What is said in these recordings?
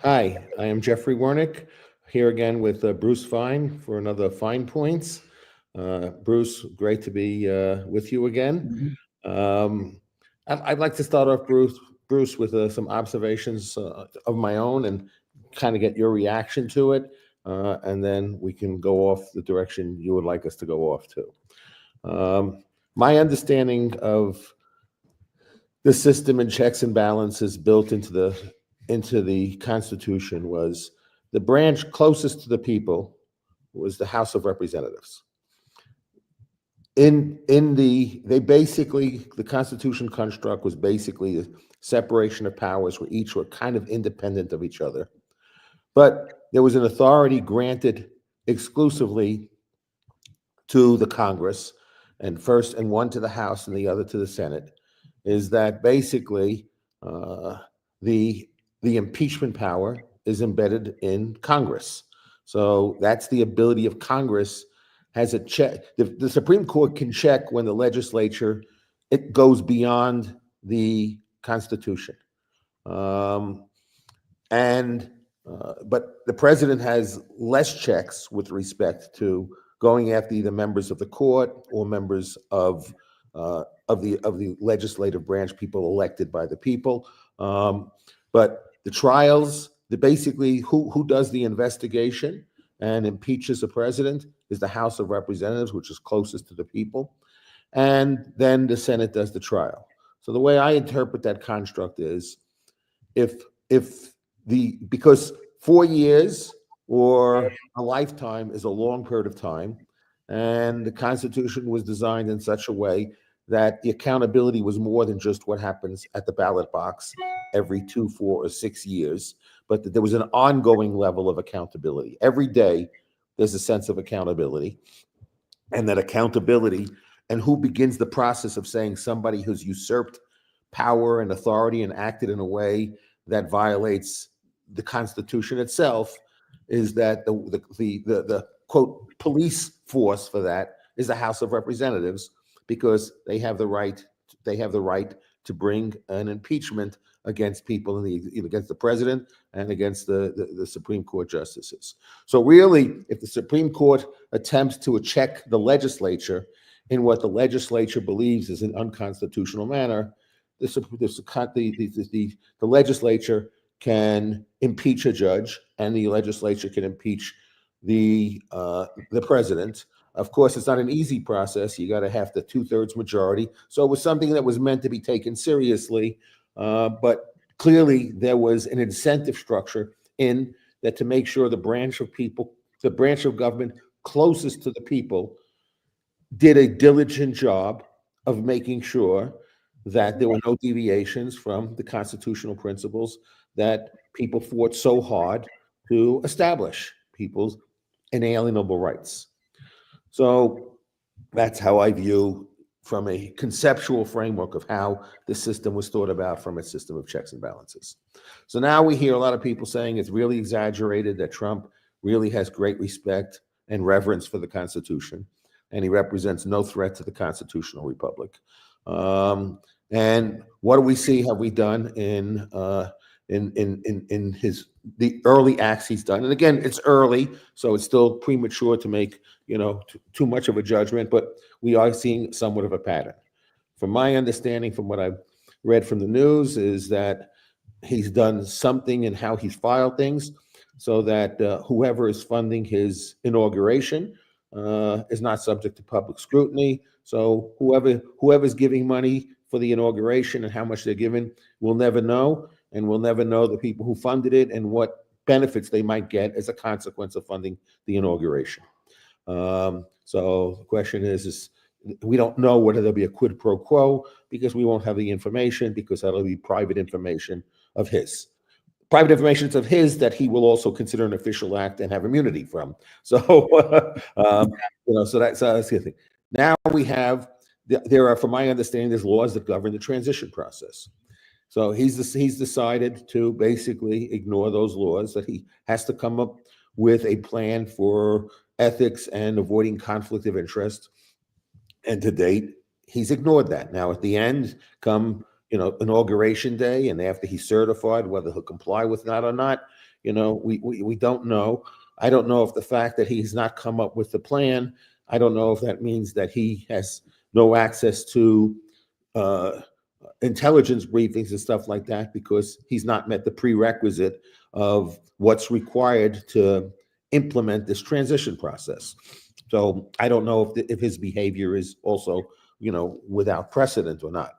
Hi, I am Jeffrey Wernick, here again with Bruce Fein for another Fine Points. Bruce, great to be with you again. Mhm. Um, I'd like to start off, Bruce, with some observations of my own and kind of get your reaction to it, and then we can go off the direction you would like us to go off to. My understanding of the system and checks and balances built into the Constitution was the branch closest to the people was the House of Representatives. In the Constitution construct was basically a separation of powers where each were kind of independent of each other, but there was an authority granted exclusively to the Congress, and one to the House and the other to the Senate, is that basically uh, the the impeachment power is embedded in Congress. So that's the ability of Congress has a check. The Supreme Court can check when the legislature it goes beyond the Constitution. Um, and but the president has less checks with respect to going after either members of the court or members of the legislative branch, people elected by the people. But the trials, basically who does the investigation and impeaches the president is the House of Representatives, which is closest to the people, and then the Senate does the trial. So the way I interpret that construct is if if the because 4 years or a lifetime is a long period of time, and the Constitution was designed in such a way that the accountability was more than just what happens at the ballot box every 2, 4, or 6 years, but that there was an ongoing level of accountability. Every day, there's a sense of accountability, and that accountability and who begins the process of saying somebody who's usurped power and authority and acted in a way that violates the Constitution itself is that the quote police force for that is the House of Representatives, because they have the right to bring an impeachment against people against the president and against the Supreme Court justices. So really, if the Supreme Court attempts to check the legislature in what the legislature believes is an unconstitutional manner, the legislature can impeach a judge, and the legislature can impeach the president. Of course, it's not an easy process. You got to have the 2/3 majority. So it was something that was meant to be taken seriously, but clearly there was an incentive structure in that to make sure the branch of government closest to the people did a diligent job of making sure that there were no deviations from the constitutional principles that people fought so hard to establish people's inalienable rights. So that's how I view, from a conceptual framework of how the system was thought about from a system of checks and balances. So now we hear a lot of people saying it's really exaggerated, that Trump really has great respect and reverence for the Constitution, and he represents no threat to the constitutional republic. Um, and what do we see? Have we done in his the early acts he's done? And again, it's early, so it's still premature to make too much of a judgment, but we are seeing somewhat of a pattern. From my understanding, from what I've read from the news, is that he's done something in how he's filed things so that whoever is funding his inauguration is not subject to public scrutiny. So whoever's giving money for the inauguration and how much they're giving, we'll never know, and we'll never know the people who funded it and what benefits they might get as a consequence of funding the inauguration. So the question is we don't know whether there'll be a quid pro quo, because we won't have the information, because that'll be private information of his. Private information of his that he will also consider an official act and have immunity from. So, so that's the thing. Now we have there are, from my understanding, there's laws that govern the transition process. So he's decided to basically ignore those laws, that he has to come up with a plan for ethics and avoiding conflict of interest. And to date, he's ignored that. Now, at the end, come inauguration day, and after he's certified, whether he'll comply with that or not, We don't know. I don't know if the fact that he's not come up with the plan, I don't know if that means that he has no access to uh, intelligence briefings and stuff like that because he's not met the prerequisite of what's required to implement this transition process. So I don't know if his behavior is also, without precedent or not.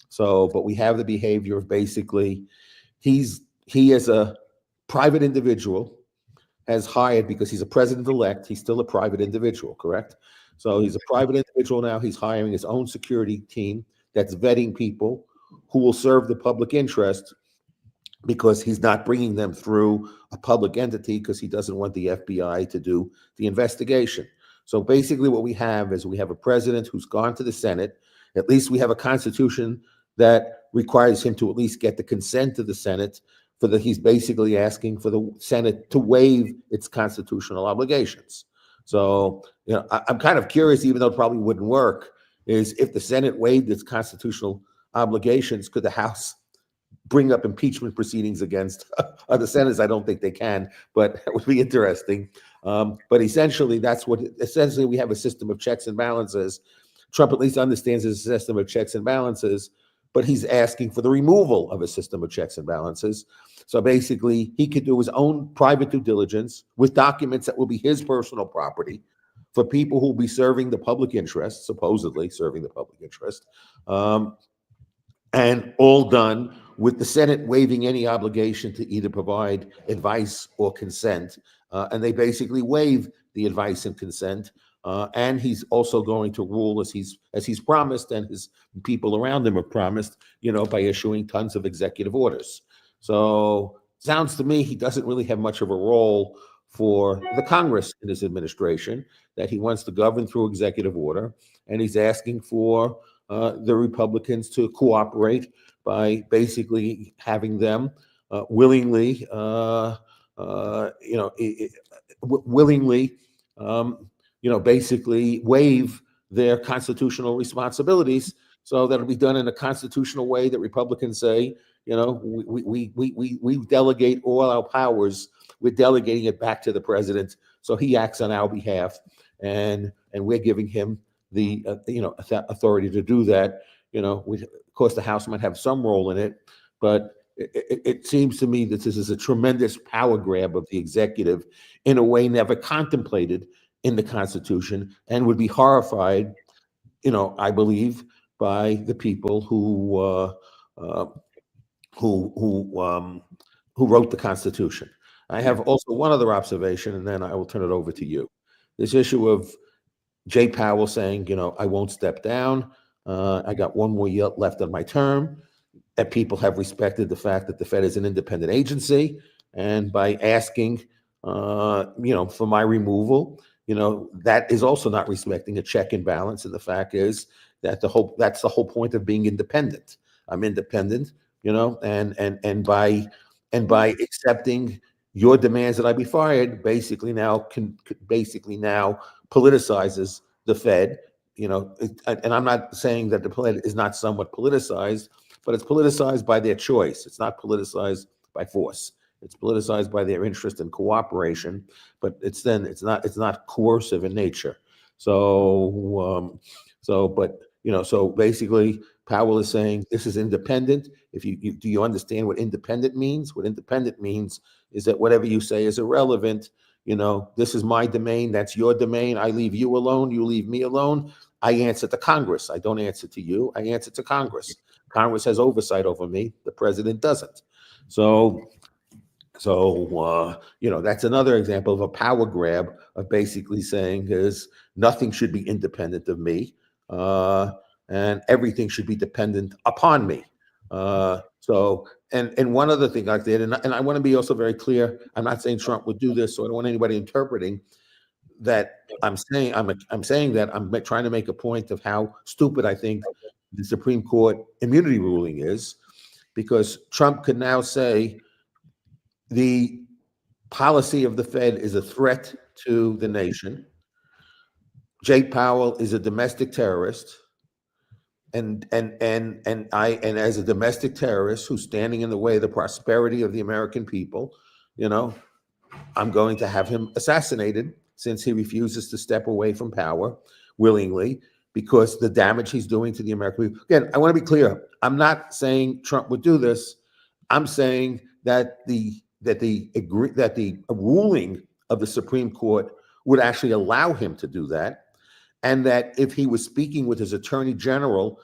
So, but we have the behavior of basically he as a private individual has hired, because he's a president-elect, he's still a private individual, correct? So he's a private individual now. He's hiring his own security team that's vetting people who will serve the public interest, because he's not bringing them through a public entity because he doesn't want the FBI to do the investigation. So basically what we have is we have a president who's gone to the Senate. At least we have a constitution that requires him to at least get the consent of the Senate. He's basically asking for the Senate to waive its constitutional obligations. So, I'm kind of curious, even though it probably wouldn't work, is if the Senate waived its constitutional obligations, could the House bring up impeachment proceedings against the senators? I don't think they can, but that would be interesting. But essentially, we have a system of checks and balances. Trump at least understands his system of checks and balances, but he's asking for the removal of a system of checks and balances. So basically, he could do his own private due diligence with documents that will be his personal property for people who will be serving the public interest, supposedly serving the public interest, and all done with the Senate waiving any obligation to either provide advice or consent. And they basically waive the advice and consent. And he's also going to rule as he's promised, and his people around him have promised, by issuing tons of executive orders. So sounds to me he doesn't really have much of a role for the Congress in his administration, that he wants to govern through executive order, and he's asking for the Republicans to cooperate by basically having them willingly, willingly, basically waive their constitutional responsibilities, so that it'll be done in a constitutional way that Republicans say, we delegate all our powers. We're delegating it back to the president, so he acts on our behalf, and we're giving him the authority to do that. Of course, the House might have some role in it, but it seems to me that this is a tremendous power grab of the executive in a way never contemplated in the Constitution, and would be horrified, I believe, by the people who wrote the Constitution. I have also one other observation, and then I will turn it over to you. This issue of Jay Powell saying, I won't step down. I got one more year left on my term. That people have respected the fact that the Fed is an independent agency, and by asking, for my removal, that is also not respecting a check and balance. And the fact is that that's the whole point of being independent. I'm independent, and by accepting your demands that I be fired, basically now politicizes the Fed. And I'm not saying that the Fed is not somewhat politicized, but it's politicized by their choice. It's not politicized by force. It's politicized by their interest in cooperation, but it's not coercive in nature. So basically, Powell is saying this is independent. Do you understand what independent means? What independent means is that whatever you say is irrelevant. This is my domain, that's your domain. I leave you alone, you leave me alone. I answer to Congress. I don't answer to you. I answer to Congress. Congress has oversight over me. The president doesn't. So that's another example of a power grab of basically saying is nothing should be independent of me, and everything should be dependent upon me. And one other thing I did, and I want to be also very clear. I'm not saying Trump would do this, so I don't want anybody interpreting that I'm saying that I'm trying to make a point of how stupid I think the Supreme Court immunity ruling is, because Trump could now say the policy of the Fed is a threat to the nation. Jay Powell is a domestic terrorist, and as a domestic terrorist who's standing in the way of the prosperity of the American people, I'm going to have him assassinated since he refuses to step away from power willingly because the damage he's doing to the American people. Again, I want to be clear. I'm not saying Trump would do this. I'm saying that the ruling of the Supreme Court would actually allow him to do that, and that if he was speaking with his attorney general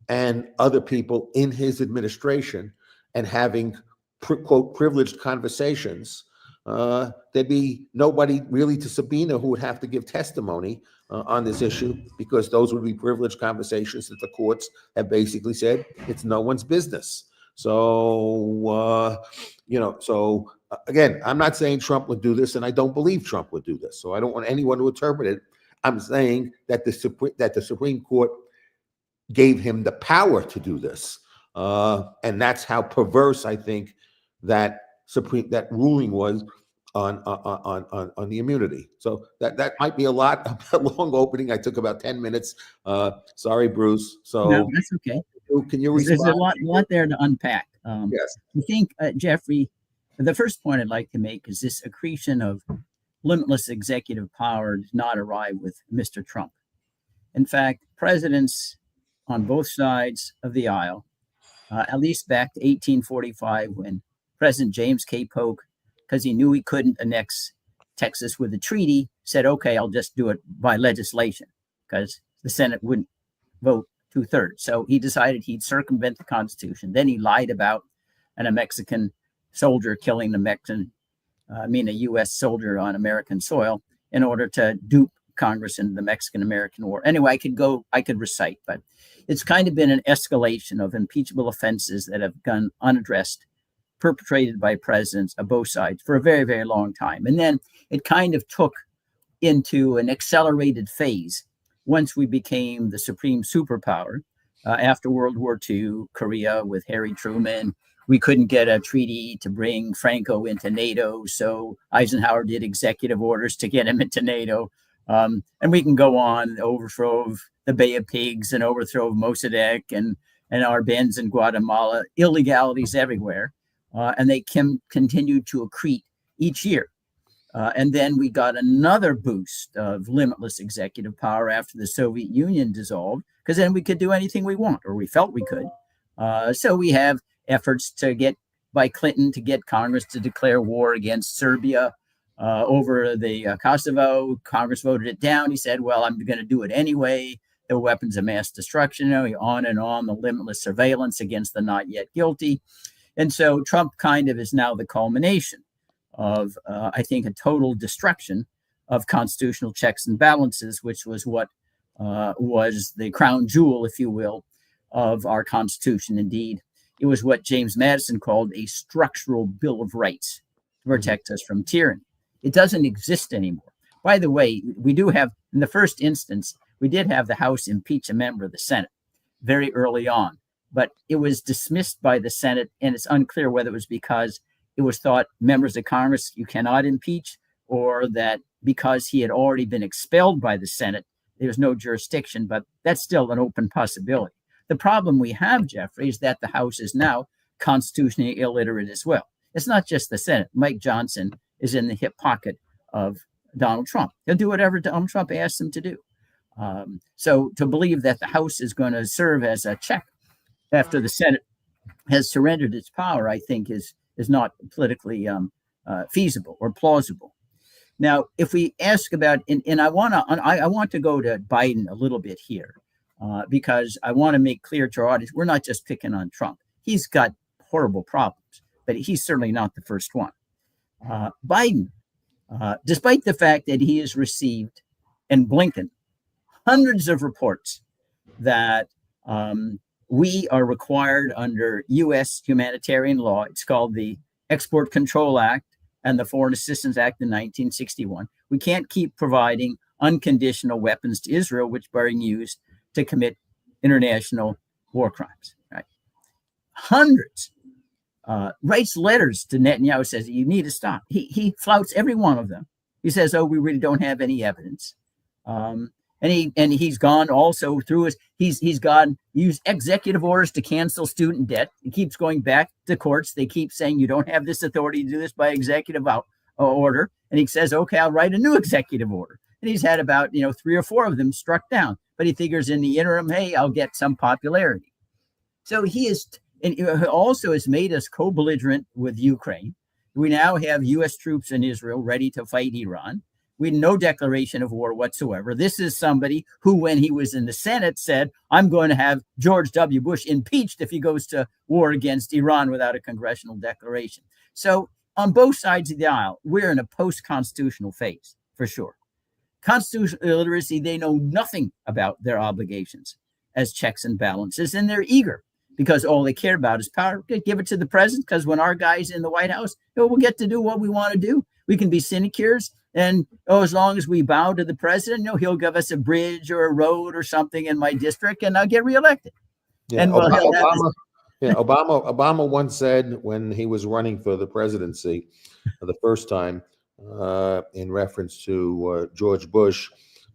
and other people in his administration and having quote privileged conversations, there'd be nobody really to subpoena who would have to give testimony on this issue, because those would be privileged conversations that the courts have basically said it's no one's business. So, again, I'm not saying Trump would do this, and I don't believe Trump would do this. So I don't want anyone to interpret it. I'm saying that the Supreme Court gave him the power to do this, and that's how perverse I think that ruling was on the immunity. So that might be a long opening. I took about 10 minutes. Sorry, Bruce. So no, that's okay. Can you respond? There's a lot there to unpack. Yes. I think, Jeffrey, the first point I'd like to make is this accretion of limitless executive power did not arrive with Mr. Trump. In fact, presidents on both sides of the aisle, at least back to 1845, when President James K. Polk, because he knew he couldn't annex Texas with a treaty, said, okay, I'll just do it by legislation, because the Senate wouldn't vote 2/3. So he decided he'd circumvent the Constitution. Then he lied about a Mexican soldier killing a U.S. soldier on American soil in order to dupe Congress into the Mexican-American War. Anyway, I could recite, but it's kind of been an escalation of impeachable offenses that have gone unaddressed, perpetrated by presidents of both sides for a very, very long time. And then it kind of took into an accelerated phase once we became the supreme superpower after World War II, Korea with Harry Truman. We couldn't get a treaty to bring Franco into NATO, so Eisenhower did executive orders to get him into NATO. And we can go on, overthrow of the Bay of Pigs and overthrow of Mossadegh and Arbenz in Guatemala, illegalities everywhere. And they continued to accrete each year. And then we got another boost of limitless executive power after the Soviet Union dissolved, because then we could do anything we want, or we felt we could. So we have efforts by Clinton to get Congress to declare war against Serbia over the Kosovo. Congress voted it down. He said, well, I'm going to do it anyway. The weapons of mass destruction, on and on, the limitless surveillance against the not yet guilty. And so Trump kind of is now the culmination of, I think, a total destruction of constitutional checks and balances, which was what was the crown jewel, if you will, of our Constitution. Indeed, it was what James Madison called a structural Bill of Rights to protect us from tyranny. It doesn't exist anymore. By the way, we do have, in the first instance, we did have the House impeach a member of the Senate very early on, but it was dismissed by the Senate, and it's unclear whether it was because it was thought members of Congress you cannot impeach, or that because he had already been expelled by the Senate, there was no jurisdiction, but that's still an open possibility. The problem we have, Jeffrey, is that the House is now constitutionally illiterate as well. It's not just the Senate. Mike Johnson is in the hip pocket of Donald Trump. He'll do whatever Donald Trump asks him to do. So to believe that the House is going to serve as a check after the Senate has surrendered its power, I think is not politically feasible or plausible. Now, if we ask about, and I want to go to Biden a little bit here, because I want to make clear to our audience, we're not just picking on Trump. He's got horrible problems, but he's certainly not the first one. Biden, despite the fact that he has received, and Blinken, hundreds of reports that we are required under U.S. humanitarian law, it's called the Export Control Act and the Foreign Assistance Act in 1961. We can't keep providing unconditional weapons to Israel, which are being used to commit international war crimes. Right? Hundreds. Writes letters to Netanyahu, says you need to stop. He flouts every one of them. He says, oh, we really don't have any evidence. And And he's gone also through he's gone used executive orders to cancel student debt. He keeps going back to courts. They keep saying you don't have this authority to do this by executive order. And he says, okay, I'll write a new executive order. And he's had about 3 or 4 of them struck down. But he figures in the interim, hey, I'll get some popularity. So he is, and also has made us co-belligerent with Ukraine. We now have U.S. troops in Israel ready to fight Iran. We had no declaration of war whatsoever. This is somebody who, when he was in the Senate, said, I'm going to have George W. Bush impeached if he goes to war against Iran without a congressional declaration. So on both sides of the aisle, we're in a post-constitutional phase, for sure. Constitutional illiteracy, they know nothing about their obligations as checks and balances, and they're eager because all they care about is power. Give it to the president, because when our guy's in the White House, we'll get to do what we want to do. We can be sinecures, and as long as we bow to the president, he'll give us a bridge or a road or something in my district, and I'll get realected. Yeah, and Obama once said when he was running for the presidency the first time, in reference to George Bush,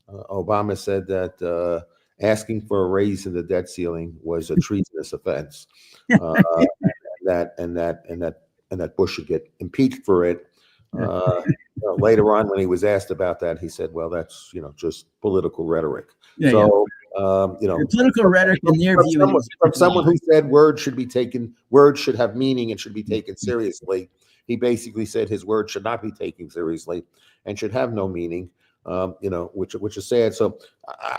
Obama said that asking for a raise in the debt ceiling was a treasonous offense, that Bush should get impeached for it. Later on, when he was asked about that, he said, "Well, that's just political rhetoric." Political rhetoric in their view, from someone who said words should have meaning and should be taken seriously. He basically said his words should not be taken seriously and should have no meaning, which is sad. So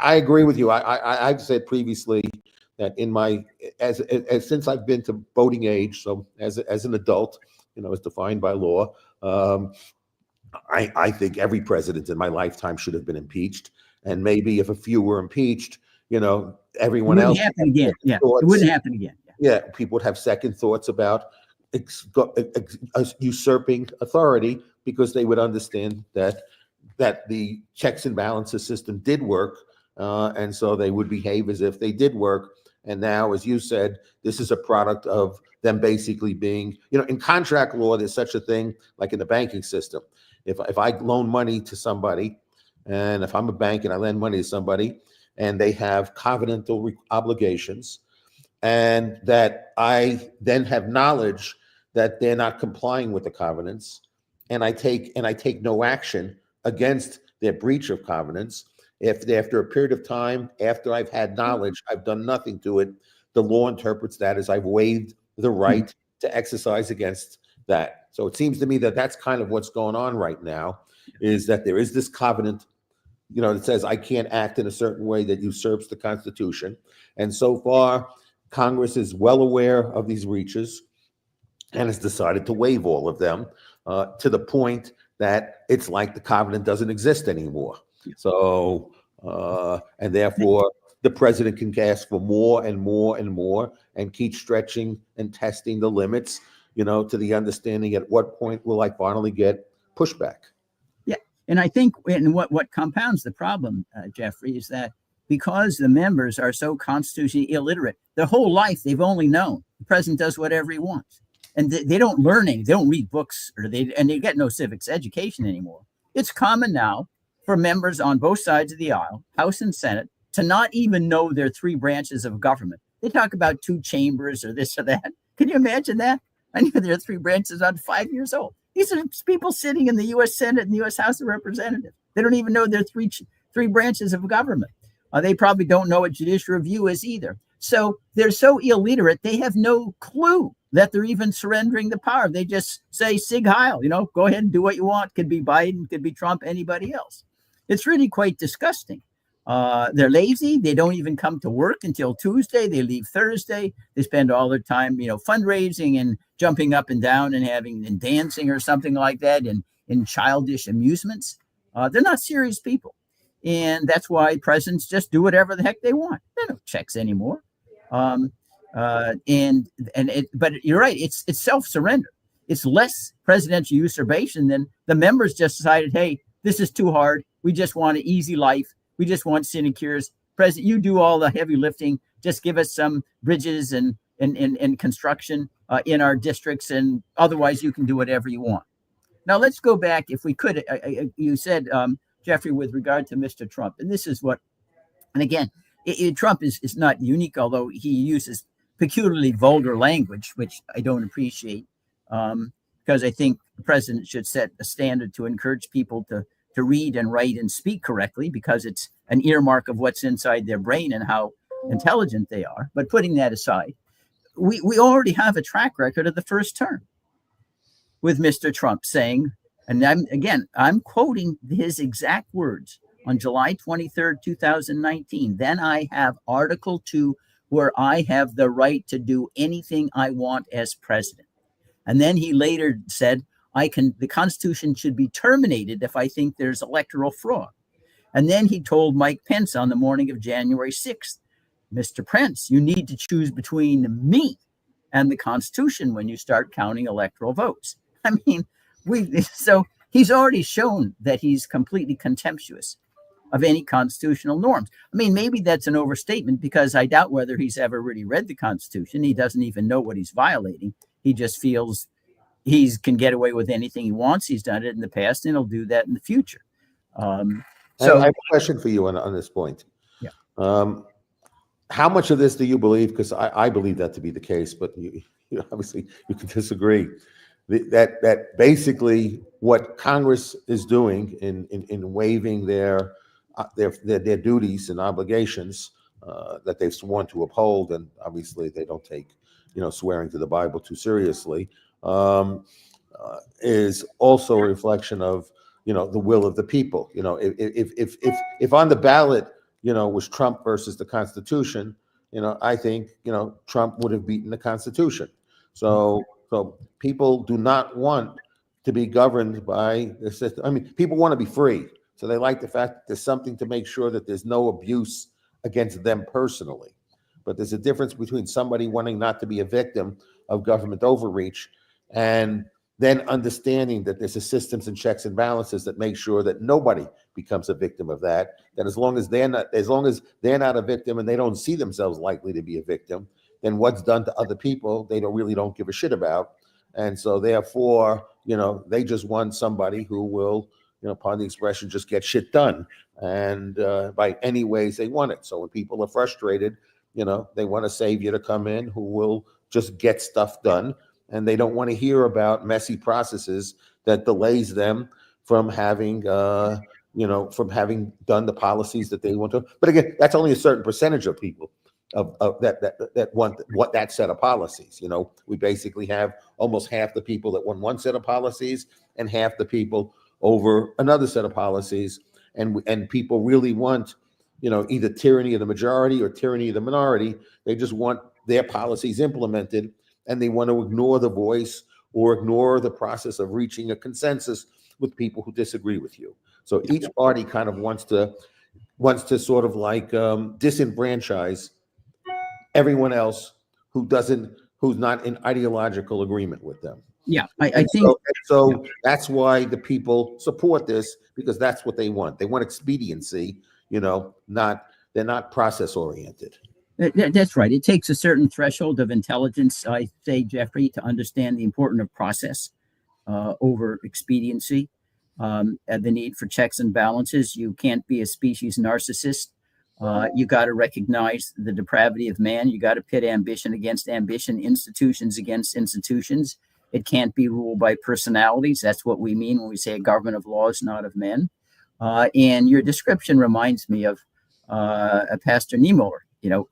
I agree with you. I've said previously that since I've been to voting age, so as an adult, as defined by law, I think every president in my lifetime should have been impeached. And maybe if a few were impeached, everyone else. Happen again. Yeah, it wouldn't happen again. Yeah, people would have second thoughts about usurping authority, because they would understand that the checks and balances system did work, and so they would behave as if they did work. And now, as you said, this is a product of them basically being, in contract law, there's such a thing like in the banking system. If I loan money to somebody, and if I'm a bank and I lend money to somebody, and they have covenantal obligations, and that I then have knowledge that they're not complying with the covenants, and I take no action against their breach of covenants, if after a period of time, after I've had knowledge, I've done nothing to it, the law interprets that as I've waived the right to exercise against that. So it seems to me that that's kind of what's going on right now, is that there is this covenant, that says I can't act in a certain way that usurps the Constitution. And so far, Congress is well aware of these breaches and has decided to waive all of them, to the point that it's like the covenant doesn't exist anymore. So, and therefore, the president can ask for more and more and more, and keep stretching and testing the limits, to the understanding at what point will I finally get pushback. Yeah, and I think what compounds the problem, Jeffrey, is that because the members are so constitutionally illiterate, their whole life they've only known the president does whatever he wants. And they don't learn anything. They don't read books, and they get no civics education anymore. It's common now for members on both sides of the aisle, House and Senate, to not even know their 3 branches of government. They talk about 2 chambers or this or that. Can you imagine that? I knew there are 3 branches on 5 years old. These are people sitting in the U.S. Senate and the U.S. House of Representatives. They don't even know their three branches of government. They probably don't know what judicial review is either. So they're so illiterate, they have no clue that they're even surrendering the power. They just say, Sig Heil, go ahead and do what you want. Could be Biden, could be Trump, anybody else. It's really quite disgusting. They're lazy. They don't even come to work until Tuesday. They leave Thursday. They spend all their time, fundraising and jumping up and down and dancing or something like that in childish amusements. They're not serious people. And that's why presidents just do whatever the heck they want. There are no checks anymore. But you're right. It's self-surrender. It's less presidential usurpation than the members just decided, hey, this is too hard. We just want an easy life. We just want sinecures. President, you do all the heavy lifting. Just give us some bridges and construction in our districts, and otherwise you can do whatever you want. Now let's go back, if we could. You said, Jeffrey, with regard to Mr. Trump, and this is what And again, Trump is not unique, although he uses peculiarly vulgar language, which I don't appreciate, because I think the president should set a standard to encourage people to read and write and speak correctly, because it's an earmark of what's inside their brain and how intelligent they are. But putting that aside, we already have a track record of the first term with Mr. Trump saying, and I'm quoting his exact words on July 23rd, 2019, then I have Article 2 where I have the right to do anything I want as president. And then he later said, the Constitution should be terminated if I think there's electoral fraud. And then he told Mike Pence on the morning of January 6th, Mr. Pence, you need to choose between me and the Constitution when you start counting electoral votes. I mean, so he's already shown that he's completely contemptuous of any constitutional norms. I mean, maybe that's an overstatement, because I doubt whether he's ever really read the Constitution. He doesn't even know what he's violating. He just feels he can get away with anything he wants. He's done it in the past, and he'll do that in the future. So I have a question for you on this point. Yeah. How much of this do you believe? Because I believe that to be the case, but you obviously you can disagree. That basically what Congress is doing in waiving their duties and obligations that they've sworn to uphold, and obviously they don't take swearing to the Bible too seriously, is also a reflection of the will of the people. If on the ballot was Trump versus the Constitution, I think Trump would have beaten the Constitution. So people do not want to be governed by the system. I mean, people want to be free. So they like the fact that there's something to make sure that there's no abuse against them personally. But there's a difference between somebody wanting not to be a victim of government overreach and then understanding that there's a systems and checks and balances that make sure that nobody becomes a victim of that. That as long as they're not a victim and they don't see themselves likely to be a victim, then what's done to other people, they really don't give a shit about. And so therefore, they just want somebody who will, pardon the expression, just get shit done. And by any ways they want it. So when people are frustrated, they want a savior to come in who will just get stuff done. And they don't want to hear about messy processes that delays them from having, from having done the policies that they want to. But again, that's only a certain percentage of people that want that set of policies. We basically have almost half the people that want one set of policies and half the people over another set of policies. And people really want, either tyranny of the majority or tyranny of the minority. They just want their policies implemented, and they want to ignore the voice or ignore the process of reaching a consensus with people who disagree with you. So each party kind of wants to sort of like disenfranchise everyone else who's not in ideological agreement with them. Yeah, I think so. That's why the people support this, because that's what they want. They want expediency, they're not process oriented. That's right. It takes a certain threshold of intelligence, I say, Jeffrey, to understand the importance of process over expediency, and the need for checks and balances. You can't be a species narcissist. You got to recognize the depravity of man. You got to pit ambition against ambition, institutions against institutions. It can't be ruled by personalities. That's what we mean when we say a government of laws, not of men. And your description reminds me of a Pastor Niemöller,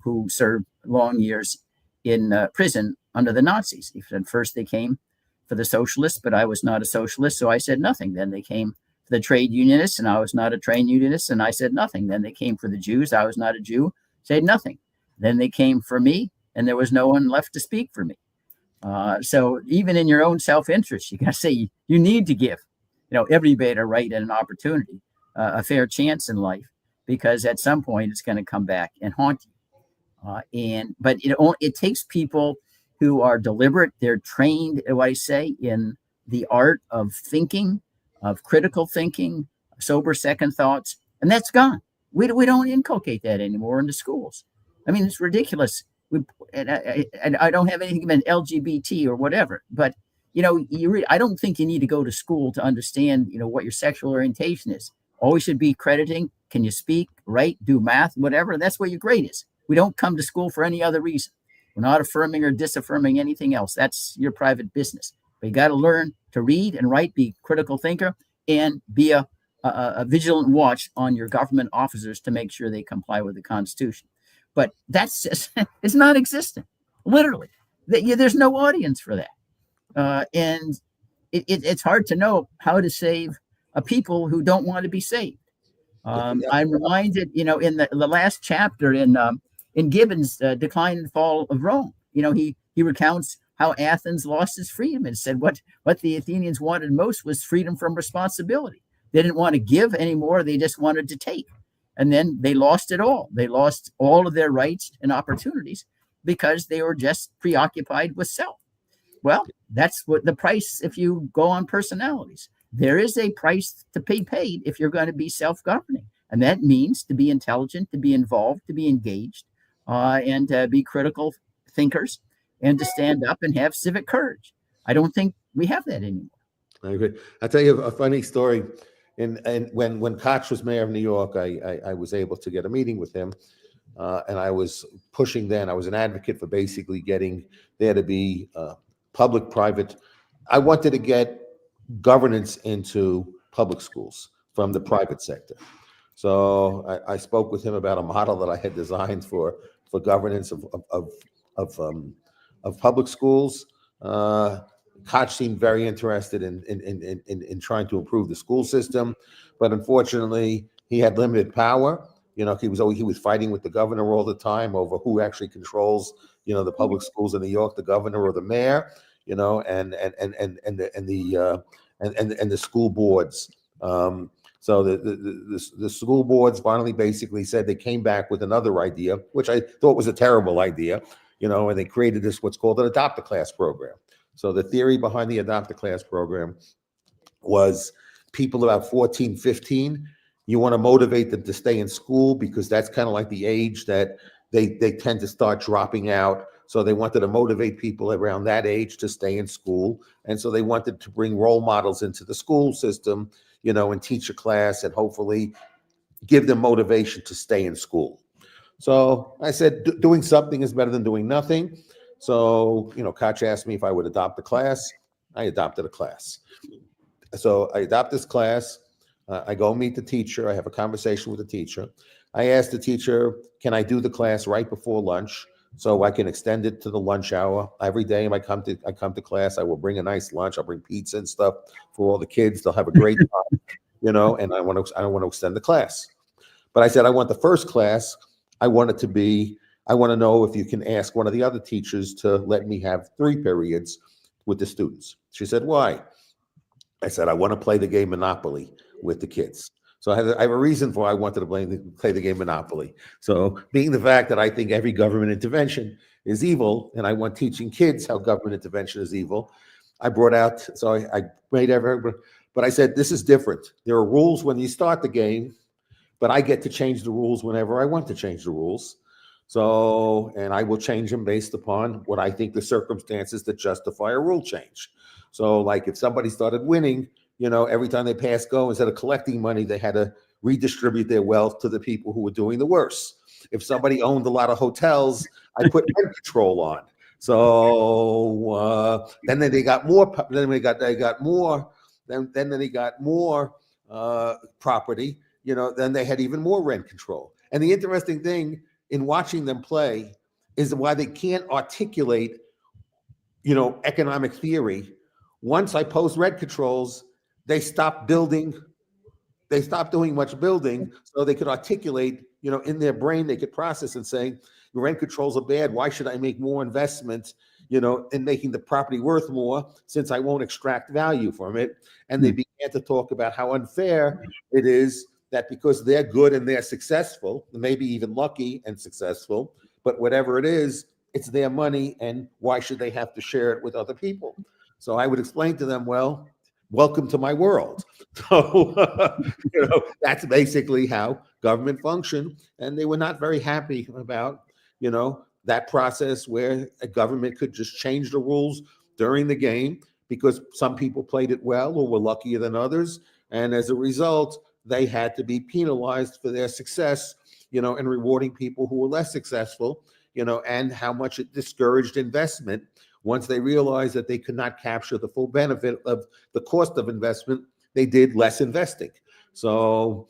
who served long years in prison under the Nazis. He said first they came for the socialists, but I was not a socialist, so I said nothing. Then they came for the trade unionists, and I was not a trade unionist, and I said nothing. Then they came for the Jews. I was not a Jew, said nothing. Then they came for me, and there was no one left to speak for me. So even in your own self-interest, you got to say you need to give, everybody a right and an opportunity, a fair chance in life, because at some point it's going to come back and haunt you. But it takes people who are deliberate. They're trained, I say, in the art of thinking, of critical thinking, sober second thoughts, and that's gone. We don't inculcate that anymore in the schools. I mean, it's ridiculous. I don't have anything about LGBT or whatever, but I don't think you need to go to school to understand what your sexual orientation is. Always should be crediting. Can you speak? write, do math, whatever. That's where your grade is. We don't come to school for any other reason. We're not affirming or disaffirming anything else. That's your private business. But you got to learn to read and write, be a critical thinker, and be a vigilant watch on your government officers to make sure they comply with the Constitution. But that's just, it's non-existent, literally. There's no audience for that. And it's hard to know how to save a people who don't want to be saved. I'm reminded, in the last chapter in Gibbon's Decline and Fall of Rome, he recounts how Athens lost its freedom and said what the Athenians wanted most was freedom from responsibility. They didn't want to give anymore. They just wanted to take. And then they lost it all. They lost all of their rights and opportunities because they were just preoccupied with self. Well, that's what the price if you go on personalities. There is a price to be paid if you're going to be self-governing. And that means to be intelligent, to be involved, to be engaged, and to be critical thinkers, and to stand up and have civic courage. I don't think we have that anymore. I agree. I'll tell you a funny story. And when Koch was mayor of New York, I was able to get a meeting with him. And I was pushing then. I was an advocate for basically getting there to be public-private. I wanted to get governance into public schools from the private sector. So I spoke with him about a model that I had designed for governance of public schools. Koch seemed very interested in trying to improve the school system, but unfortunately, he had limited power. He was fighting with the governor all the time over who actually controls, the public schools in New York, the governor or the mayor, and the school boards. So the school boards finally basically said they came back with another idea, which I thought was a terrible idea, and they created this what's called an adopt-a-class program. So the theory behind the adopt-a-class program was people about 14, 15, you want to motivate them to stay in school because that's kind of like the age that they tend to start dropping out. So they wanted to motivate people around that age to stay in school. And so they wanted to bring role models into the school system, and teach a class and hopefully give them motivation to stay in school. So I said, doing something is better than doing nothing. So, Koch asked me if I would adopt a class. I adopted a class. So I adopt this class. I go meet the teacher. I have a conversation with the teacher. I asked the teacher, can I do the class right before lunch so I can extend it to the lunch hour? Every day I come to class, I will bring a nice lunch. I'll bring pizza and stuff for all the kids. They'll have a great time, and I don't want to extend the class. But I said, I want the first class. I want to know if you can ask one of the other teachers to let me have 3 periods with the students. She said, why? I said, I want to play the game Monopoly with the kids. So I have a reason for why I wanted to play the game Monopoly. So being the fact that I think every government intervention is evil, and I want teaching kids how government intervention is evil, I brought out, so I made but I said, this is different. There are rules when you start the game, but I get to change the rules whenever I want to change the rules. So, and I will change them based upon what I think the circumstances that justify a rule change. So like if somebody started winning, every time they passed go, instead of collecting money, they had to redistribute their wealth to the people who were doing the worst. If somebody owned a lot of hotels, I put rent control on. So then they got more. Then they got more. Then they got more property. Then they had even more rent control. And the interesting thing in watching them play is why they can't articulate, economic theory. Once I post rent controls, they stopped building. They stopped doing much building, so they could articulate, in their brain, they could process and say, rent controls are bad. Why should I make more investment, in making the property worth more since I won't extract value from it? And they began to talk about how unfair it is that because they're good and they're successful, maybe even lucky and successful, but whatever it is, it's their money, and why should they have to share it with other people? So I would explain to them, well, welcome to my world. So, that's basically how government functioned. And they were not very happy about, that process where a government could just change the rules during the game because some people played it well or were luckier than others. And as a result, they had to be penalized for their success, and rewarding people who were less successful, and how much it discouraged investment once they realized that they could not capture the full benefit of the cost of investment. They did less investing. So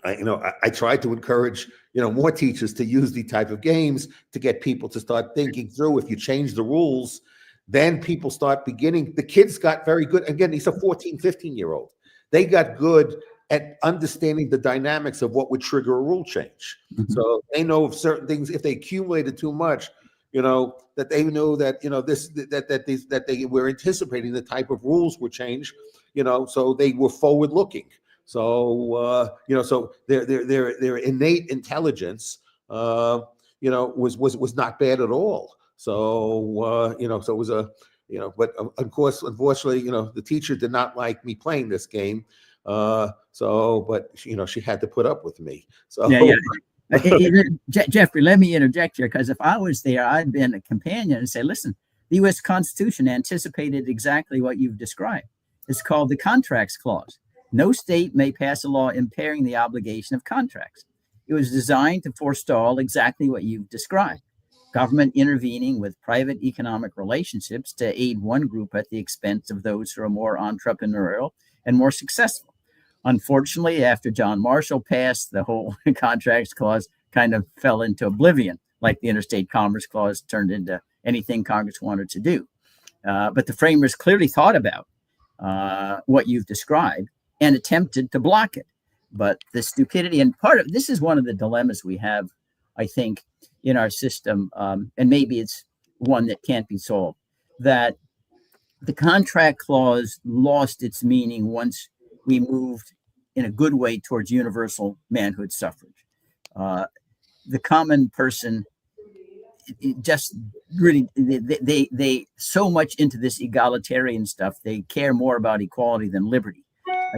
I tried to encourage, more teachers to use these type of games to get people to start thinking through. If you change the rules, then people start beginning. The kids got very good. Again, these are 14, 15-year-old. They got good at understanding the dynamics of what would trigger a rule change. Mhm. So they know of certain things, if they accumulated too much, that they know that, that they were anticipating the type of rules would change, so they were forward looking. So, so their innate intelligence, was not bad at all. So, so it was but of course, unfortunately, the teacher did not like me playing this game. But she had to put up with me. So Yeah, Jeffrey, let me interject here, because if I was there, I'd been a companion and say, listen, the U.S. Constitution anticipated exactly what you've described. It's called the Contracts Clause. No state may pass a law impairing the obligation of contracts. It was designed to forestall exactly what you've described: government intervening with private economic relationships to aid one group at the expense of those who are more entrepreneurial and more successful. Unfortunately, after John Marshall passed, the whole Contracts Clause kind of fell into oblivion, like the Interstate Commerce Clause turned into anything Congress wanted to do. But the framers clearly thought about what you've described and attempted to block it. But the stupidity, and part of this is one of the dilemmas we have, I think, in our system, and maybe it's one that can't be solved, that the Contract Clause lost its meaning once we moved in a good way towards universal manhood suffrage. The common person, it just really, they so much into this egalitarian stuff, they care more about equality than liberty.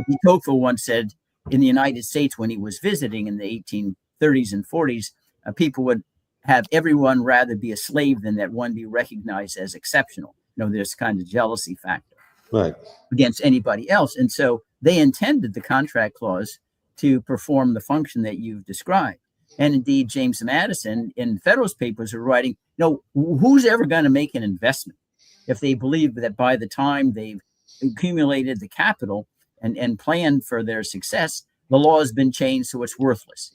De Tocqueville once said, in the United States, when he was visiting in the 1830s and 40s, people would have everyone rather be a slave than that one be recognized as exceptional. There's kind of jealousy factor, right, against anybody else. And so they intended the Contract Clause to perform the function that you've described. And indeed, James Madison in Federalist Papers are writing, who's ever going to make an investment if they believe that by the time they've accumulated the capital and planned for their success, the law has been changed, so it's worthless.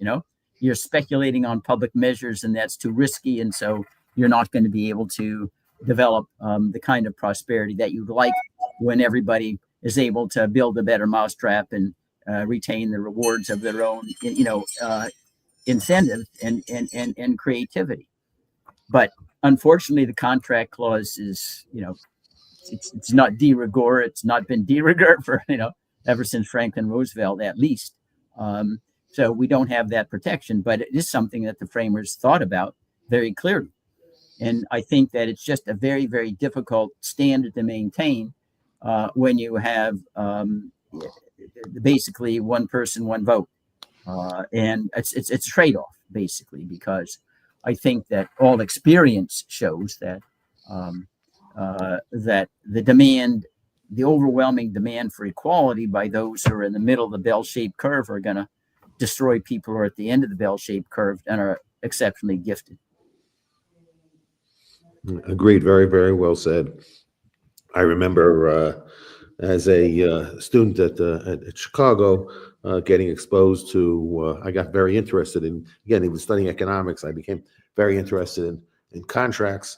You're speculating on public measures, and that's too risky. And so you're not going to be able to develop the kind of prosperity that you'd like when everybody is able to build a better mousetrap and retain the rewards of their own, incentive and creativity. But unfortunately, the Contract Clause is, it's not de rigueur. It's not been de rigueur for, ever since Franklin Roosevelt, at least. So we don't have that protection, but it is something that the framers thought about very clearly. And I think that it's just a very, very difficult standard to maintain when you have basically one person, one vote. And it's a trade-off, basically, because I think that all experience shows that that the overwhelming demand for equality by those who are in the middle of the bell-shaped curve are going to destroy people who are at the end of the bell-shaped curve and are exceptionally gifted. Agreed. Very, very well said. I remember as a student at Chicago, getting exposed to, I got very interested in, again, even studying economics. I became very interested in contracts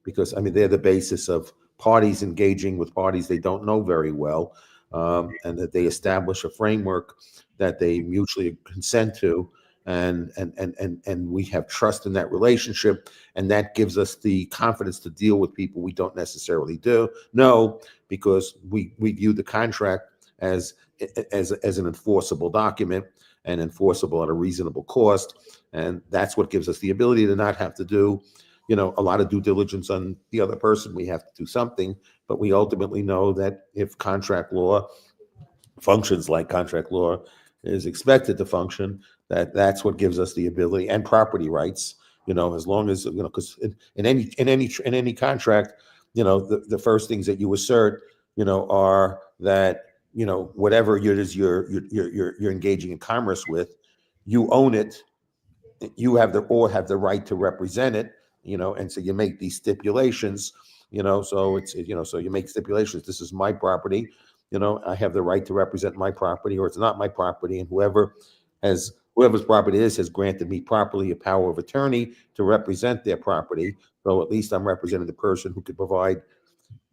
because, they're the basis of parties engaging with parties they don't know very well, and that they establish a framework that they mutually consent to. And we have trust in that relationship, and that gives us the confidence to deal with people we don't necessarily know, because we view the contract as an enforceable document and enforceable at a reasonable cost, and that's what gives us the ability to not have to do, a lot of due diligence on the other person. We have to do something, but we ultimately know that if contract law functions like contract law is expected to function, that's what gives us the ability, and property rights, as long as, because in any contract, the first things that you assert, are that whatever it is you're engaging in commerce with, you own it. You have the right to represent it, and so you make these stipulations, so so you make stipulations. This is my property, I have the right to represent my property, or it's not my property, and whoever's property is has granted me properly a power of attorney to represent their property. So at least I'm representing the person who could provide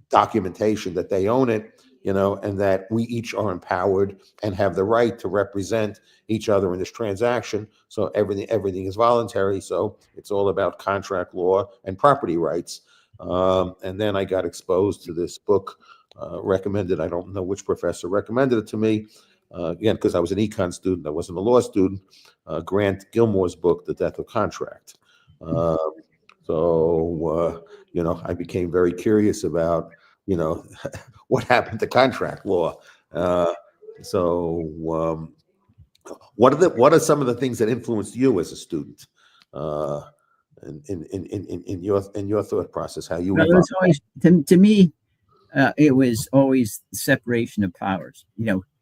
documentation that they own it, and that we each are empowered and have the right to represent each other in this transaction. So everything is voluntary. So it's all about contract law and property rights. And then I got exposed to this book recommended. I don't know which professor recommended it to me. Again, because I was an econ student, I wasn't a law student. Grant Gilmore's book, The Death of Contract. I became very curious about, what happened to contract law. What are some of the things that influenced you as a student, in your thought process, how you Well, it evolved? was always, to me, it was always the separation of powers.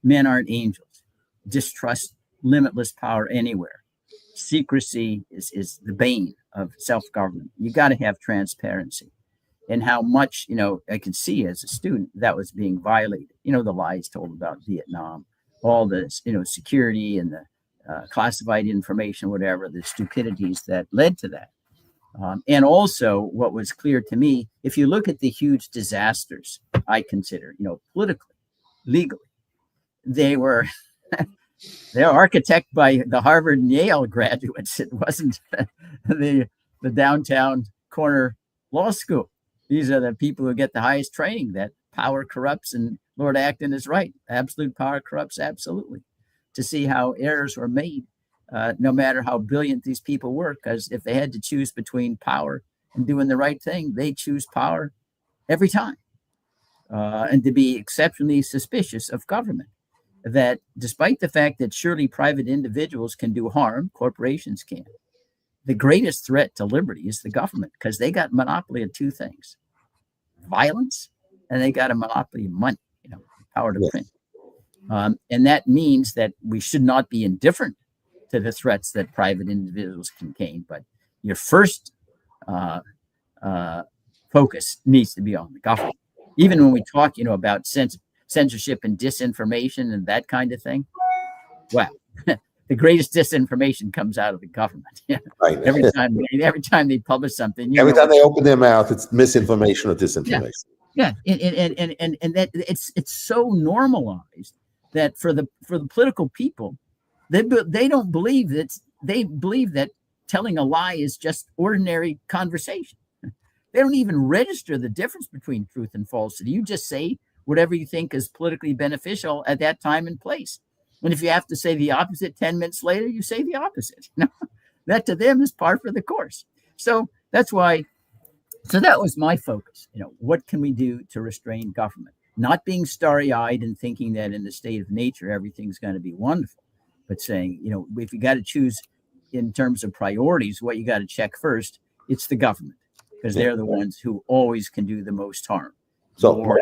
Men aren't angels. Distrust limitless power anywhere. Secrecy is the bane of self-government. You got to have transparency. And how much, I could see as a student that was being violated. The lies told about Vietnam, all the, security and the classified information, whatever, the stupidities that led to that. And also what was clear to me, if you look at the huge disasters I consider, politically, legally, they're architected by the Harvard and Yale graduates. It wasn't the downtown corner law school. These are the people who get the highest training, that power corrupts, and Lord Acton is right. Absolute power corrupts absolutely. To see how errors were made, no matter how brilliant these people were, because if they had to choose between power and doing the right thing, they choose power every time. And to be exceptionally suspicious of government, that despite the fact that surely private individuals can do harm, corporations can't. The greatest threat to liberty is the government, because they got monopoly of two things: violence, and they got a monopoly of money, power to print. And that means that we should not be indifferent to the threats that private individuals contain, but your first focus needs to be on the government. Even when we talk, about censorship and disinformation and that kind of thing, well, the greatest disinformation comes out of the government. Right. every time they publish something, Every time they open their mouth, it's misinformation or disinformation. Yeah, and that it's so normalized that for the political people, they don't believe that. They believe that telling a lie is just ordinary conversation. They don't even register the difference between truth and falsity. You just say whatever you think is politically beneficial at that time and place. And if you have to say the opposite 10 minutes later, you say the opposite. That to them is par for the course. So that's why. So that was my focus. What can we do to restrain government? Not being starry-eyed and thinking that in the state of nature everything's going to be wonderful, but saying, if you got to choose in terms of priorities, what you got to check first, it's the government, because they're the ones who always can do the most harm. So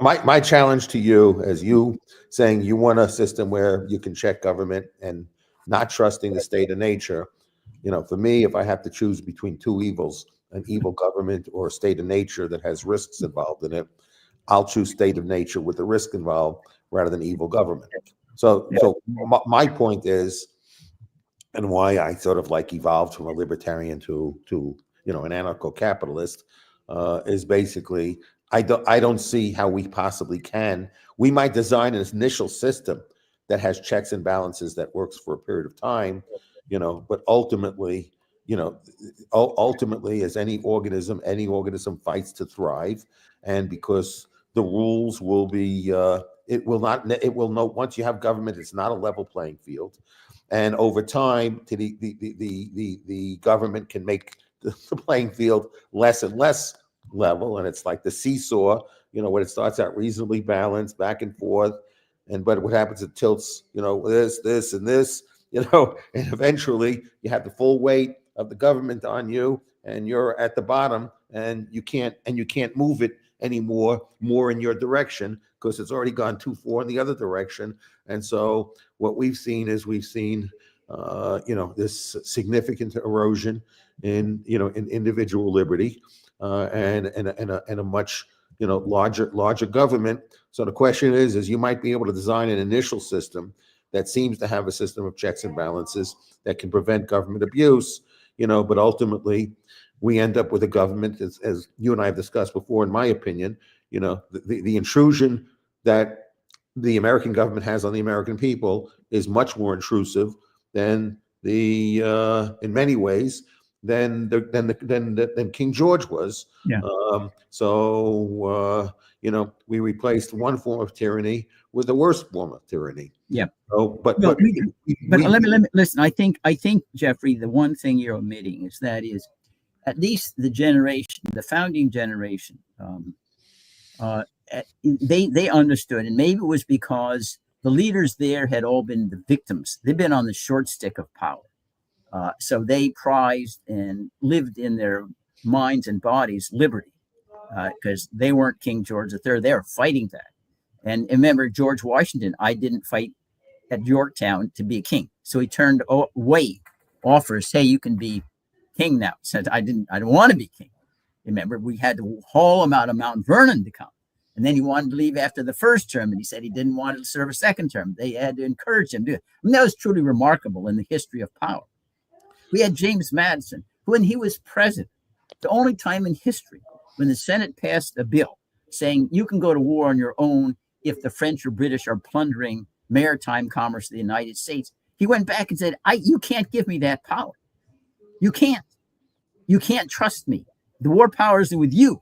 my challenge to you, as you saying you want a system where you can check government and not trusting the state of nature, for me, if I have to choose between two evils, an evil government or a state of nature that has risks involved in it, I'll choose state of nature with the risk involved rather than evil government. So my point is, and why I sort of evolved from a libertarian to an anarcho-capitalist, is basically I don't see how we possibly can. We might design an initial system that has checks and balances that works for a period of time, but ultimately, as any organism fights to thrive, and because the rules will be, once you have government, it's not a level playing field, and over time, the government can make the playing field less and less level, and it's like the seesaw, when it starts out reasonably balanced back and forth, but what happens, it tilts, this and this, and eventually you have the full weight of the government on you, and you're at the bottom, and you can't move it anymore more in your direction, because it's already gone too far in the other direction. And so what we've seen is this significant erosion in individual liberty, and a much larger government. So the question is you might be able to design an initial system that seems to have a system of checks and balances that can prevent government abuse, but ultimately we end up with a government, as you and I have discussed before, in my opinion, the intrusion that the American government has on the American people is much more intrusive than in many ways than King George was. Yeah. We replaced one form of tyranny with the worst form of tyranny. Yeah. But let me listen. I think Jeffrey, the one thing you're omitting is at least the founding generation, they understood, and maybe it was because the leaders there had all been the victims. They've been on the short stick of power. So they prized and lived in their minds and bodies liberty, because they weren't King George III. They were fighting that. And remember, George Washington, I didn't fight at Yorktown to be a king. So he turned away offers, hey, you can be king now. Said, I don't want to be king. Remember, we had to haul him out of Mount Vernon to come. And then he wanted to leave after the first term, and he said he didn't want to serve a second term. They had to encourage him to do it. And that was truly remarkable in the history of power. We had James Madison, who, when he was president, the only time in history when the Senate passed a bill saying you can go to war on your own if the French or British are plundering maritime commerce of the United States, he went back and said, you can't give me that power. You can't. You can't trust me. The war power is with you.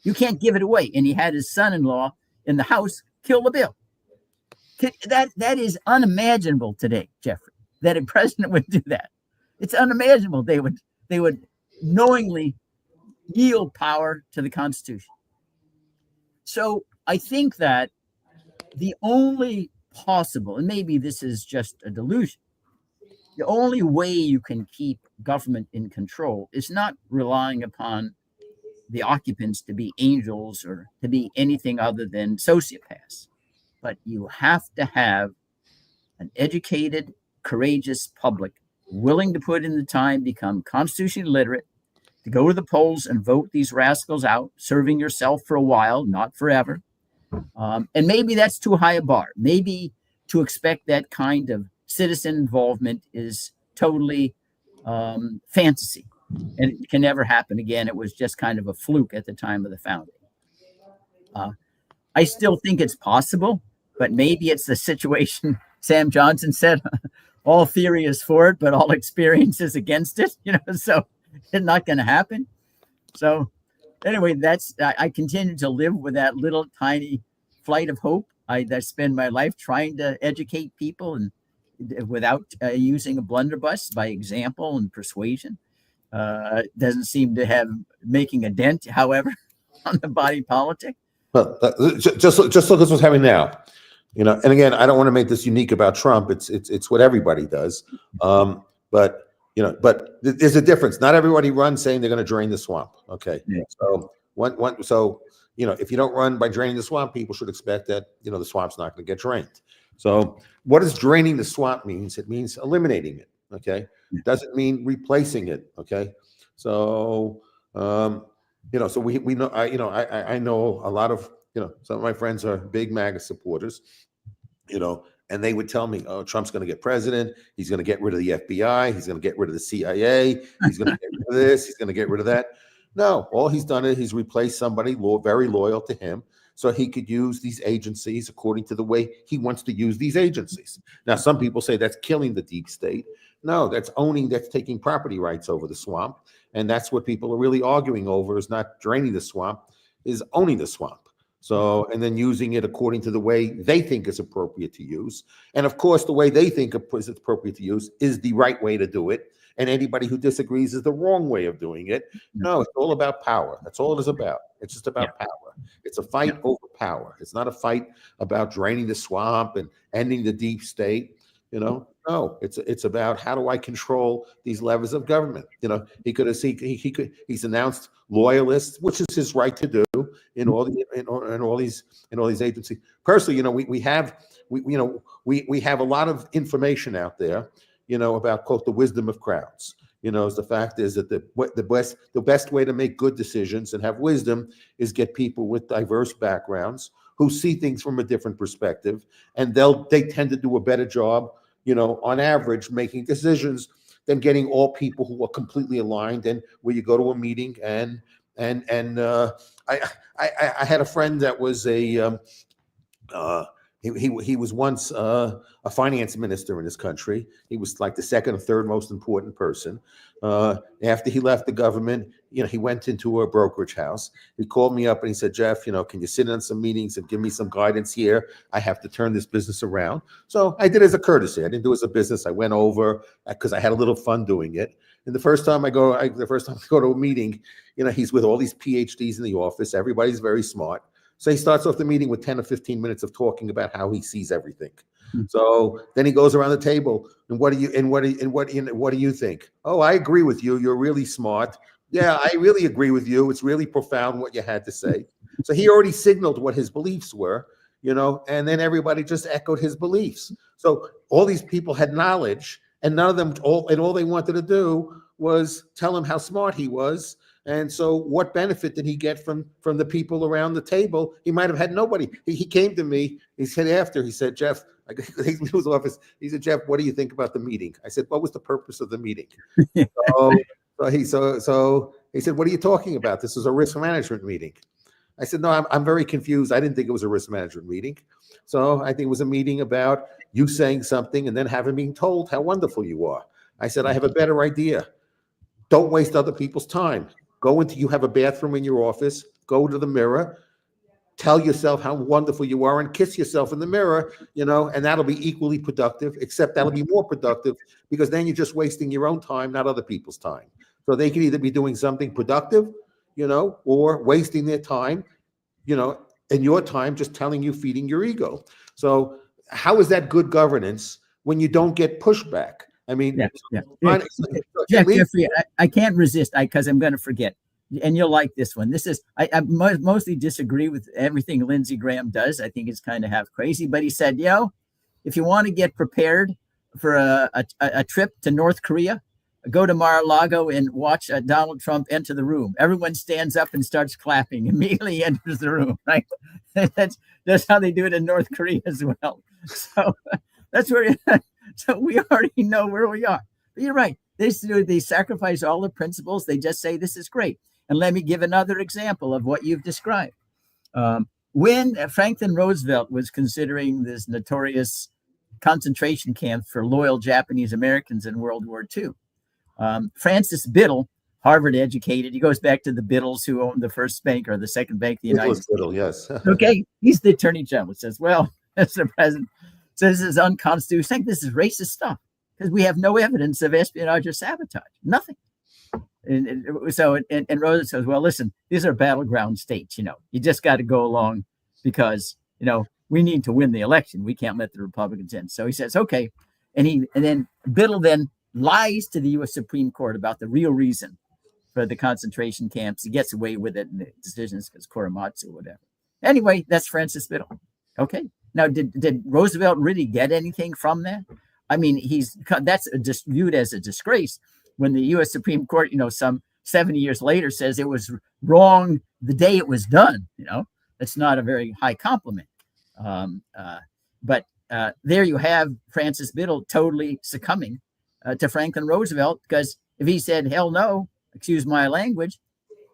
You can't give it away. And he had his son-in-law in the House kill the bill. That is unimaginable today, Jeffrey, that a president would do that. It's unimaginable. They would knowingly yield power to the Constitution. So I think that the only possible, and maybe this is just a delusion, the only way you can keep government in control is not relying upon the occupants to be angels or to be anything other than sociopaths. But you have to have an educated, courageous public willing to put in the time, become constitutionally literate, to go to the polls and vote these rascals out, serving yourself for a while, not forever. And maybe that's too high a bar. Maybe to expect that kind of citizen involvement is totally fantasy, and it can never happen again. It was just kind of a fluke at the time of the founding. I still think it's possible, but maybe it's the situation Sam Johnson said, all theory is for it, but all experience is against it, so it's not going to happen. So anyway, I continue to live with that little tiny flight of hope. I spend my life trying to educate people and without using a blunderbuss, by example and persuasion. Doesn't seem to have making a dent, however, on the body politic. Well, just look at what's happening now. And again, I don't want to make this unique about Trump. It's what everybody does. But there's a difference. Not everybody runs saying they're going to drain the swamp. Okay. Yeah. So if you don't run by draining the swamp, people should expect that, the swamp's not going to get drained. So what does draining the swamp means? It means eliminating it. Okay. It doesn't mean replacing it. Okay. So, so we know, I know a lot of, some of my friends are big MAGA supporters, and they would tell me, oh, Trump's going to get president. He's going to get rid of the FBI. He's going to get rid of the CIA. He's going to get rid of this. He's going to get rid of that. No, all he's done is he's replaced somebody very loyal to him so he could use these agencies according to the way he wants to use these agencies. Now, some people say that's killing the deep state. No, that's taking property rights over the swamp. And that's what people are really arguing over, is not draining the swamp, is owning the swamp. So, and then using it according to the way they think is appropriate to use. And of course, the way they think is appropriate to use is the right way to do it. And anybody who disagrees is the wrong way of doing it. No, it's all about power. That's all it is about. It's just about power. It's a fight over power. It's not a fight about draining the swamp and ending the deep state. No, it's about how do I control these levers of government? He's announced loyalists, which is his right to do. in all these agencies. Personally, we have a lot of information out there, about, quote, the wisdom of crowds. The fact is that the best way to make good decisions and have wisdom is get people with diverse backgrounds who see things from a different perspective, and they tend to do a better job, on average, making decisions than getting all people who are completely aligned. And where you go to a meeting and I had a friend that was he was once a finance minister in this country. He was like the second or third most important person. After he left the government, he went into a brokerage house. He called me up and he said, "Jeff, can you sit in some meetings and give me some guidance here? I have to turn this business around." So I did it as a courtesy. I didn't do it as a business. I went over because I had a little fun doing it. And the first time I go to a meeting, he's with all these PhDs in the office. Everybody's very smart. So he starts off the meeting with 10 or 15 minutes of talking about how he sees everything. So then he goes around the table, and what do you think? "Oh, I agree with you. You're really smart. Yeah, I really agree with you. It's really profound what you had to say." So he already signaled what his beliefs were, and then everybody just echoed his beliefs. So all these people had knowledge, and none of them, all they wanted to do was tell him how smart he was. And so what benefit did he get from the people around the table? He might have had nobody. He came to me, he said, "Jeff," in his office, he said, "Jeff, what do you think about the meeting?" I said, "What was the purpose of the meeting?" So he said, "What are you talking about? This is a risk management meeting." I said, "No, I'm very confused. I didn't think it was a risk management meeting. So I think it was a meeting about you saying something and then having been told how wonderful you are." I said, "I have a better idea. Don't waste other people's time. You have a bathroom in your office, go to the mirror, tell yourself how wonderful you are, and kiss yourself in the mirror, and that'll be equally productive, except that'll be more productive because then you're just wasting your own time, not other people's time." So they can either be doing something productive, or wasting their time, and your time just feeding your ego. So how is that good governance when you don't get pushback? I mean, yeah. Jeffrey, I can't resist because I'm going to forget, and you'll like this one. This is I mostly disagree with everything Lindsey Graham does. I think it's kind of half crazy, but he said, if you want to get prepared for a trip to North Korea, go to Mar-a-Lago and watch Donald Trump enter the room. Everyone stands up and starts clapping. Immediately enters the room, right? That's how they do it in North Korea as well. So that's where. So we already know where we are. But you're right. They sacrifice all the principles. They just say this is great. And let me give another example of what you've described. When Franklin Roosevelt was considering this notorious concentration camp for loyal Japanese Americans in World War II, Francis Biddle, Harvard educated, he goes back to the Biddles who owned the first bank or the second bank of the United States. Biddle, yes. Okay, he's the attorney general. It says, well, Mr. President, says this is unconstitutional. I think this is racist stuff because we have no evidence of espionage or sabotage. Nothing. And Roosevelt says, well, listen, these are battleground states. You just got to go along because, we need to win the election. We can't let the Republicans in. So he says, okay. And then Biddle then lies to the U.S. Supreme Court about the real reason for the concentration camps. He gets away with it in the decisions because Korematsu or whatever. Anyway, that's Francis Biddle. Okay. Now, did Roosevelt really get anything from that? I mean, that's just viewed as a disgrace when the U.S. Supreme Court, some 70 years later says it was wrong the day it was done. That's not a very high compliment. But there you have Francis Biddle totally succumbing to Franklin Roosevelt because if he said, hell no, excuse my language,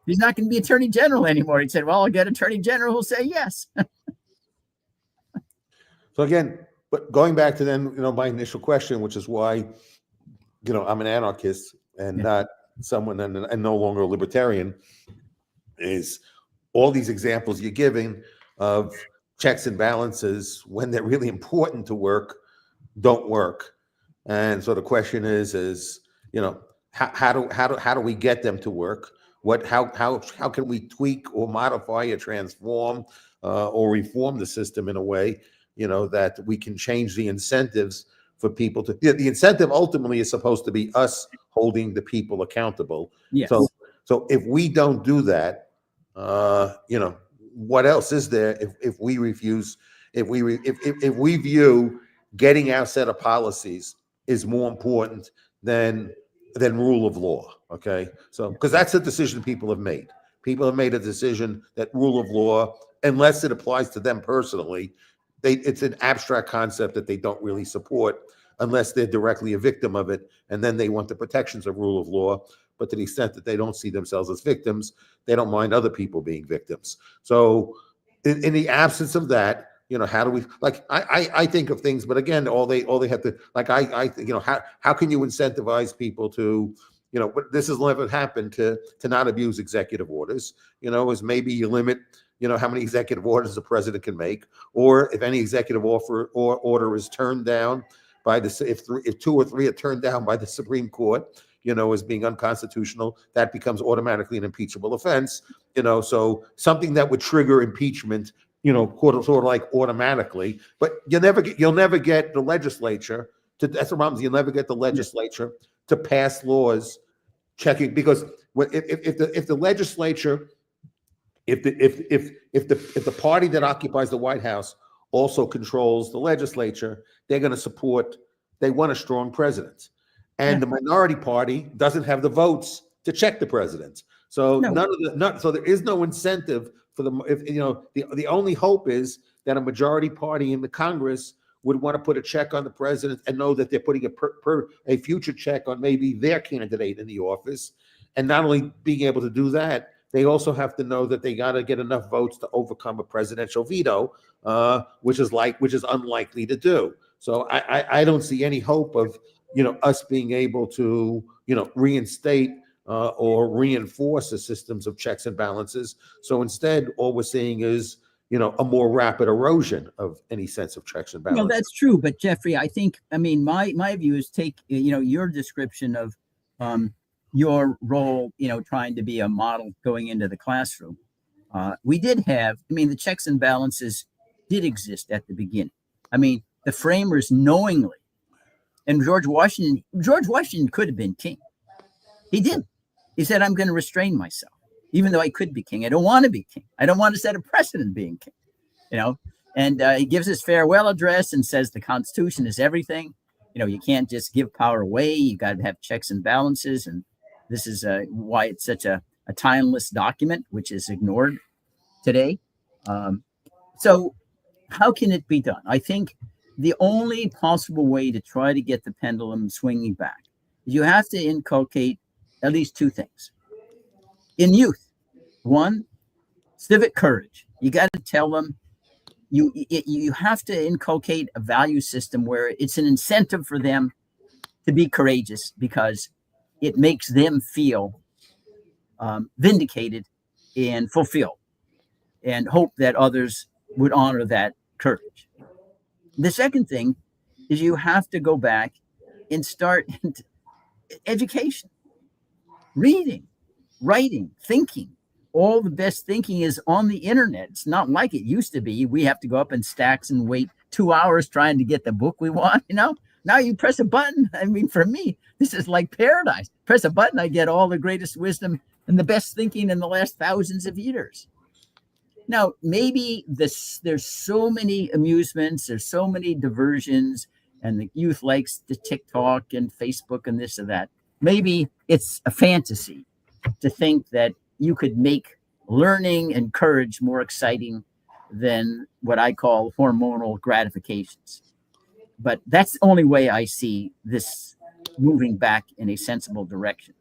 he's not going to be attorney general anymore. He said, well, I'll get attorney general who'll say yes. So again, but going back to then, my initial question, which is why, I'm an anarchist and not someone and no longer a libertarian, is all these examples you're giving of checks and balances when they're really important to work, don't work. And so the question is, how do we get them to work? How can we tweak or modify or transform or reform the system in a way that we can change the incentives for people to. The incentive ultimately is supposed to be us holding the people accountable. Yes. So if we don't do that, what else is there if we refuse, if we view getting our set of policies is more important than rule of law? Okay, so because that's a decision people have made. People have made a decision that rule of law, unless it applies to them personally, it's an abstract concept that they don't really support unless they're directly a victim of it, and then they want the protections of rule of law. But to the extent that they don't see themselves as victims, they don't mind other people being victims. So in the absence of that, how do we, like, I think of things, but again, all they have to, like, how can you incentivize people to, but this has never happened, to not abuse executive orders, is maybe you limit, how many executive orders the president can make, or if any executive order is turned down by if 2 or 3 are turned down by the Supreme Court, as being unconstitutional, that becomes automatically an impeachable offense, so something that would trigger impeachment, sort of like automatically, but you'll never get the legislature to, that's the problem, you'll never get the legislature to pass laws checking, because if the legislature, if the party that occupies the White House also controls the legislature, they're going to support, they want a strong president. And the minority party doesn't have the votes to check the president. So so there is no incentive for the only hope is that a majority party in the Congress would want to put a check on the president and know that they're putting a future check on maybe their candidate in the office. And not only being able to do that, they also have to know that they got to get enough votes to overcome a presidential veto, which is unlikely to do. So I don't see any hope of us being able to reinstate or reinforce the systems of checks and balances. So instead, all we're seeing is a more rapid erosion of any sense of checks and balances. Well, that's true, but Jeffrey, my view is take your description of your role, trying to be a model going into the classroom. We did have, the checks and balances did exist at the beginning. The framers knowingly, and George Washington could have been king. He didn't. He said, I'm going to restrain myself, even though I could be king. I don't want to be king. I don't want to set a precedent being king, and he gives his farewell address and says the Constitution is everything. You can't just give power away. You got to have checks and balances. And this is why it's such a timeless document, which is ignored today. So how can it be done? I think the only possible way to try to get the pendulum swinging back is you have to inculcate at least 2 things in youth. 1, civic courage. You got to tell them, you have to inculcate a value system where it's an incentive for them to be courageous, because it makes them feel vindicated and fulfilled, and hope that others would honor that courage. The second thing is you have to go back and start education, reading, writing, thinking. All the best thinking is on the internet. It's not like it used to be. We have to go up in stacks and wait 2 hours trying to get the book we want. Now you press a button. For me, this is like paradise. Press a button, I get all the greatest wisdom and the best thinking in the last thousands of years. Now, maybe there's so many amusements, there's so many diversions, and the youth likes the TikTok and Facebook and this and that. Maybe it's a fantasy to think that you could make learning and courage more exciting than what I call hormonal gratifications. But that's the only way I see this moving back in a sensible direction.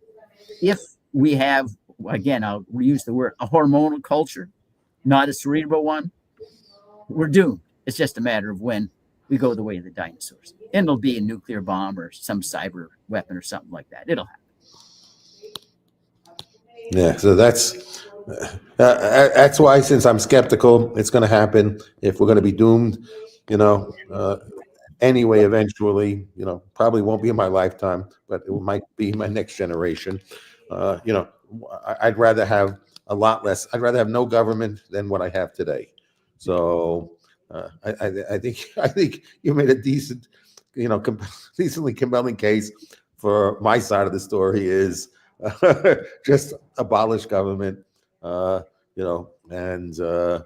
If we have, again, I'll reuse the word, a hormonal culture, not a cerebral one, we're doomed. It's just a matter of when we go the way of the dinosaurs. And it'll be a nuclear bomb or some cyber weapon or something like that. It'll happen. Yeah, so that's why, since I'm skeptical, it's going to happen. If we're going to be doomed, anyway, eventually, probably won't be in my lifetime, but it might be my next generation. I'd rather have a lot less. I'd rather have no government than what I have today. So I think you made a decent, decently compelling case for my side of the story is just abolish government. and No,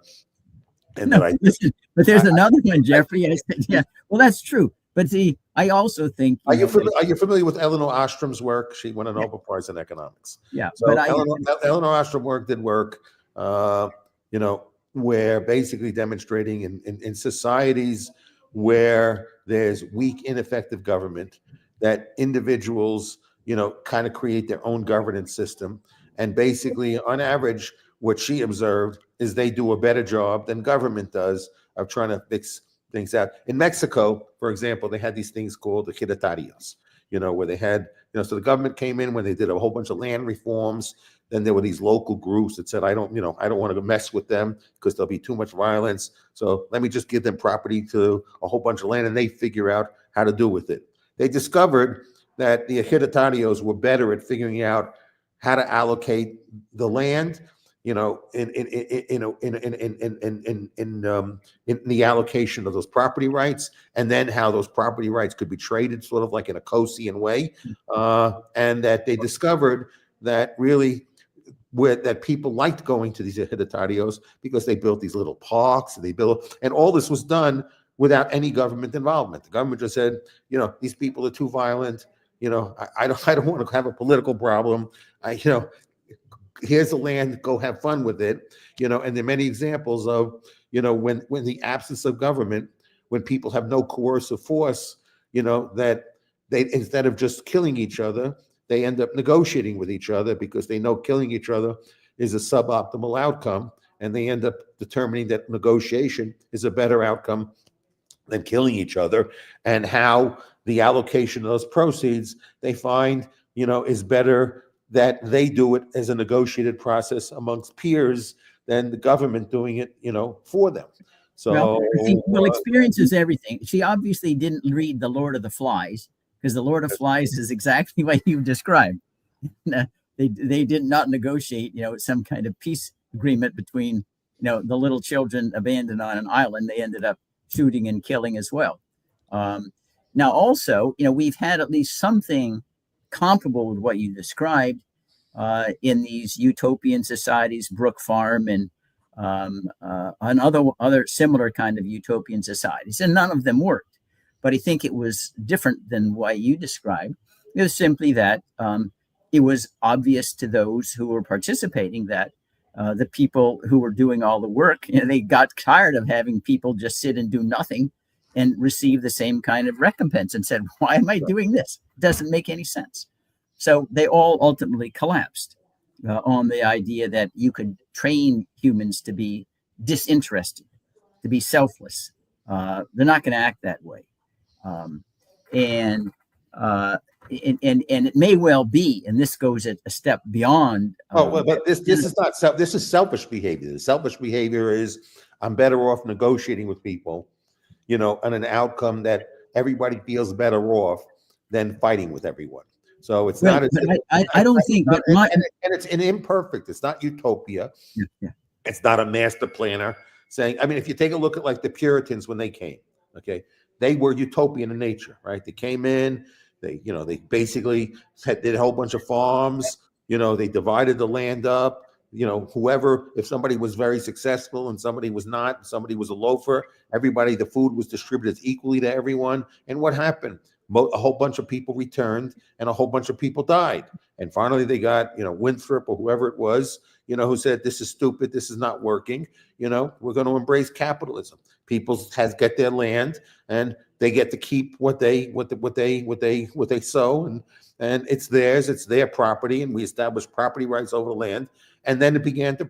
that I listen, but there's I- another one, Jeffrey. I said, yeah, well, that's true. But see, I also think, are you familiar with Eleanor Ostrom's work? She won a yeah, Nobel Prize in economics. yeah, but So Eleanor Ostrom did work, you know, where basically demonstrating in societies where there's weak, ineffective government, that individuals, you know, kind of create their own governance system. And basically, on average, what she observed is they do a better job than government does of trying to fix things out. In Mexico, for example, they had these things called the ejidatarios, you know, where they had, you know, so the government came in when they did a whole bunch of land reforms. Then there were these local groups that said, I don't want to mess with them because there'll be too much violence. So let me just give them property to a whole bunch of land, and they figure out how to do with it. They discovered that the ejidatarios were better at figuring out how to allocate the land, you know, in the allocation of those property rights, and then how those property rights could be traded, sort of like in a Coasian way, and that they discovered that really that people liked going to these ejidatarios because they built these little parks, and all this was done without any government involvement. The government just said, you know, these people are too violent. You know, I don't want to have a political problem. Here's the land, go have fun with it. You know, and there are many examples of, you know, when the absence of government, when people have no coercive force, you know, that they, instead of just killing each other, they end up negotiating with each other because they know killing each other is a suboptimal outcome, and they end up determining that negotiation is a better outcome than killing each other, and how the allocation of those proceeds they find, you know, is better that they do it as a negotiated process amongst peers than the government doing it, you know, for them. well, So I think, well, experience is everything. She obviously didn't read The Lord of the Flies, because The Lord of Flies is exactly what you described. They did not negotiate, you know, some kind of peace agreement between, you know, the little children abandoned on an island. They ended up shooting and killing as well. Now, also, you know, we've had at least something comparable with what you described in these utopian societies, Brook Farm and other similar kind of utopian societies, and none of them worked. But I think it was different than what you described. It was simply that it was obvious to those who were participating that the people who were doing all the work, you know, they got tired of having people just sit and do nothing and receive the same kind of recompense, and said, why am I doing this? It doesn't make any sense. So they all ultimately collapsed on the idea that you could train humans to be disinterested, to be selfless. They're not going to act that way. Um, and, uh, and it may well be, and this goes a step beyond. well, but this is not this is selfish behavior. The selfish behavior is, I'm better off negotiating with people, you know, on an outcome that everybody feels better off than fighting with everyone. So it's Well, not. I don't think, but and it's an imperfect. It's not utopia. yeah, yeah. It's not a master planner saying. I mean, if you take a look at like the Puritans when they came, okay, they were utopian in nature, right? They came in. They basically did a whole bunch of farms. You know, they divided the land up. You know, whoever, if somebody was very successful and somebody was not, somebody was a loafer, everybody, the food was distributed equally to everyone. And what happened? A whole bunch of people returned and a whole bunch of people died. And finally they got, you know, Winthrop or whoever it was, you know, who said, this is stupid, this is not working. You know, we're going to embrace capitalism. People get their land, and they get to keep what they sow, and it's theirs, it's their property, and we established property rights over the land. And then it began to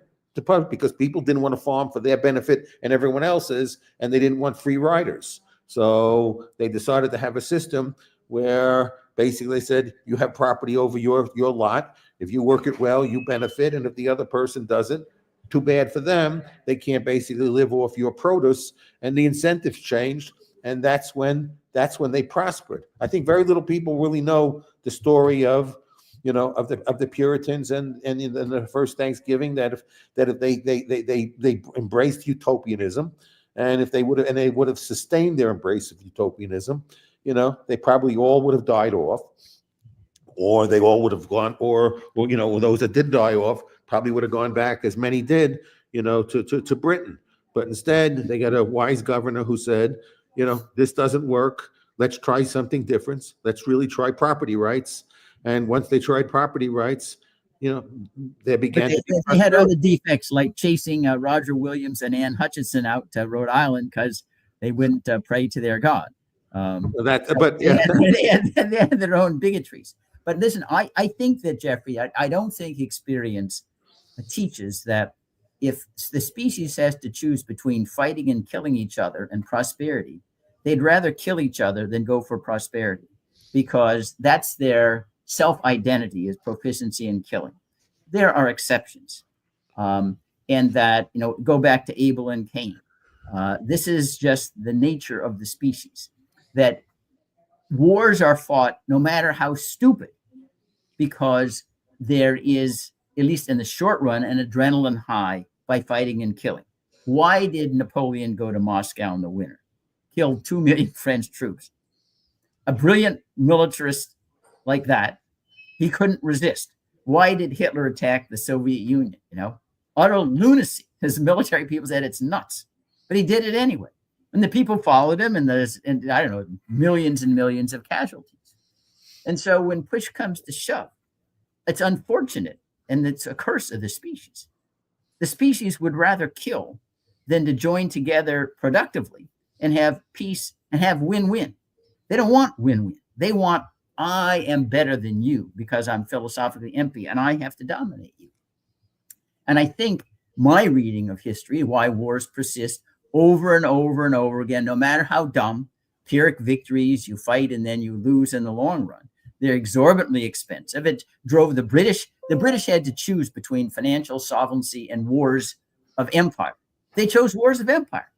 because people didn't want to farm for their benefit and everyone else's, and they didn't want free riders. So they decided to have a system where basically they said, you have property over your lot. If you work it well, you benefit. And if the other person doesn't, too bad for them. They can't basically live off your produce. And the incentives changed. And that's when they prospered. I think very little people really know the story of, you know, of the Puritans and in the first Thanksgiving, that if they embraced utopianism, and if they would have sustained their embrace of utopianism, you know, they probably all would have died off, or they all would have gone, or you know, those that did die off probably would have gone back, as many did, to Britain. But instead, they got a wise governor who said, this doesn't work. Let's try something different. Let's really try property rights. And once they tried property rights, they began to be they had other defects, like chasing Roger Williams and Ann Hutchinson out to Rhode Island because they wouldn't pray to their God. They had their own bigotries. But listen, I think that, Jeffrey, I don't think experience teaches that if the species has to choose between fighting and killing each other and prosperity, they'd rather kill each other than go for prosperity, because that's their self-identity, is proficiency in killing. There are exceptions. And that, go back to Abel and Cain. This is just the nature of the species, that wars are fought no matter how stupid, because there is, at least in the short run, an adrenaline high by fighting and killing. Why did Napoleon go to Moscow in the winter? Killed 2 million French troops. A brilliant militarist like that, he couldn't resist. Why did Hitler attack the Soviet Union? Utter lunacy. His military people said it's nuts, but he did it anyway. And the people followed him, and I don't know, millions and millions of casualties. And so when push comes to shove, it's unfortunate, and it's a curse of the species. The species would rather kill than to join together productively and have peace and have win-win. They don't want win-win. They want, I am better than you because I'm philosophically empty and I have to dominate you. And I think my reading of history, why wars persist over and over and over again, no matter how dumb, Pyrrhic victories, you fight and then you lose in the long run. They're exorbitantly expensive. It drove the British had to choose between financial solvency and wars of empire. They chose wars of empire.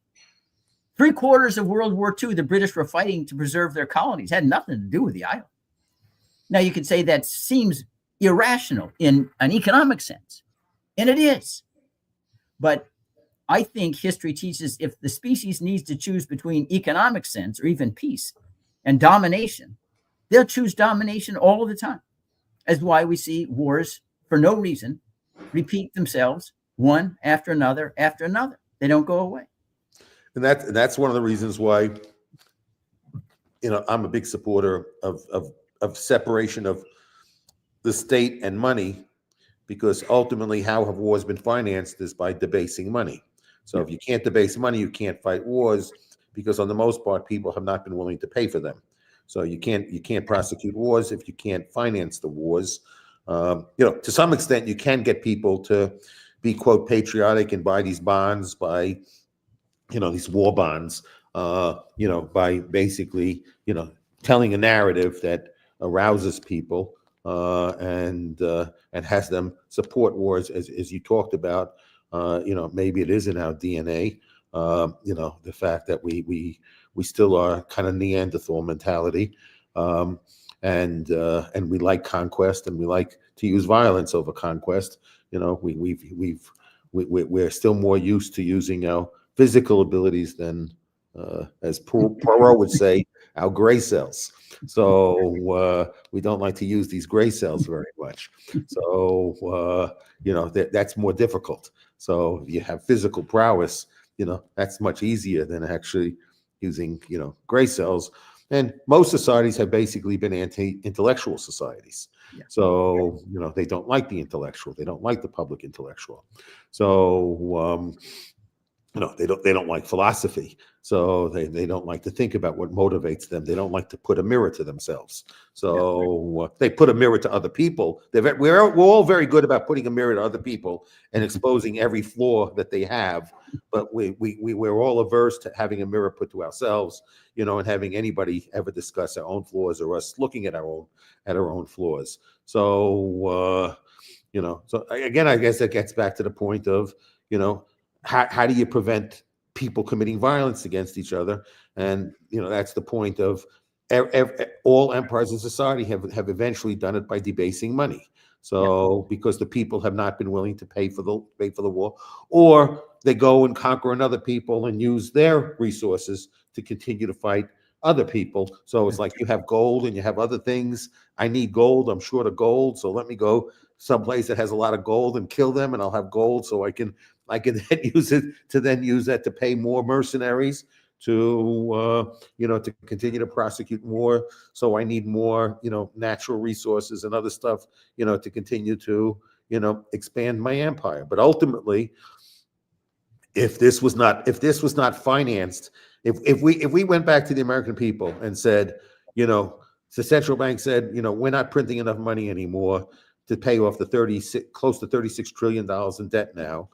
3/4 of World War II, the British were fighting to preserve their colonies. It had nothing to do with the island. Now, you could say that seems irrational in an economic sense, and it is. But I think history teaches if the species needs to choose between economic sense or even peace and domination, they'll choose domination all the time. That's why we see wars for no reason repeat themselves one after another after another. They don't go away. And that's one of the reasons why, I'm a big supporter of separation of the state and money, because ultimately how have wars been financed is by debasing money. So if you can't debase money, you can't fight wars, because on the most part, people have not been willing to pay for them. So you can't prosecute wars if you can't finance the wars. To some extent, you can get people to be, quote, patriotic and buy these bonds, by, these war bonds, by basically, telling a narrative that arouses people and has them support wars, as you talked about. Maybe it is in our DNA. The fact that we still are kind of Neanderthal mentality, and we like conquest, and we like to use violence over conquest. We're still more used to using our physical abilities than, as Poirot would say, our gray cells. So we don't like to use these gray cells very much. So that's more difficult. So if you have physical prowess, that's much easier than actually using, gray cells. And most societies have basically been anti-intellectual societies. Yeah. So, they don't like the intellectual. They don't like the public intellectual. So, they don't like philosophy. So they don't like to think about what motivates them. They don't like to put a mirror to themselves. So they put a mirror to other people. We're all very good about putting a mirror to other people and exposing every flaw that they have. But we're all averse to having a mirror put to ourselves, and having anybody ever discuss our own flaws, or us looking at our own flaws. So, so again, I guess that gets back to the point of, how do you prevent people committing violence against each other? And, that's the point of all empires in society have eventually done it by debasing money. So because the people have not been willing to pay for the war, or they go and conquer another people and use their resources to continue to fight other people. So it's like you have gold and you have other things. I need gold. I'm short of gold. So let me go someplace that has a lot of gold and kill them, and I'll have gold so I can I can then use that to pay more mercenaries to to continue to prosecute more. So I need more natural resources and other stuff to continue to expand my empire. But ultimately, if this was not financed, if we went back to the American people and said, the central bank said, we're not printing enough money anymore to pay off the close to $36 trillion in debt now,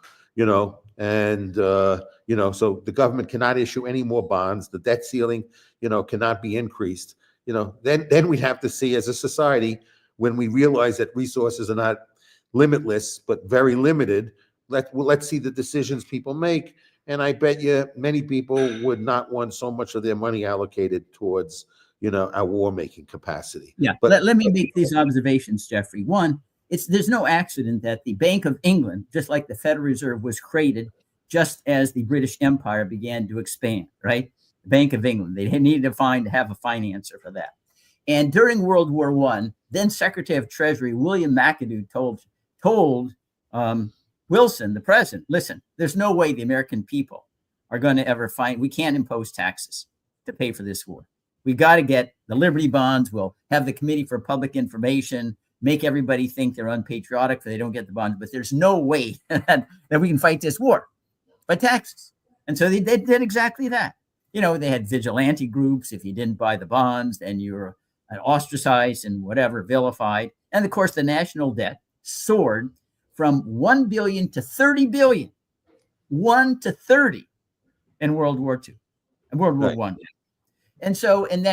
and so the government cannot issue any more bonds. The debt ceiling, cannot be increased. Then we'd have to see, as a society, when we realize that resources are not limitless but very limited, let's see the decisions people make. And I bet you many people would not want so much of their money allocated towards our war-making capacity. Yeah, but let me make these observations, Jeffrey. One, there's no accident that the Bank of England, just like the Federal Reserve, was created just as the British Empire began to expand, right? The Bank of England, they needed to have a financer for that. And during World War I, then Secretary of Treasury William McAdoo told Wilson, the president, listen, there's no way the American people are going to ever we can't impose taxes to pay for this war. We've got to get the Liberty bonds. We'll have the Committee for Public Information, make everybody think they're unpatriotic if they don't get the bonds. But there's no way that we can fight this war by taxes. And so they did exactly that. They had vigilante groups. If you didn't buy the bonds, then you were ostracized and whatever, vilified. And of course, the national debt soared from 1 billion to 30 billion, 1 to 30 in World War II, World War I. And so, and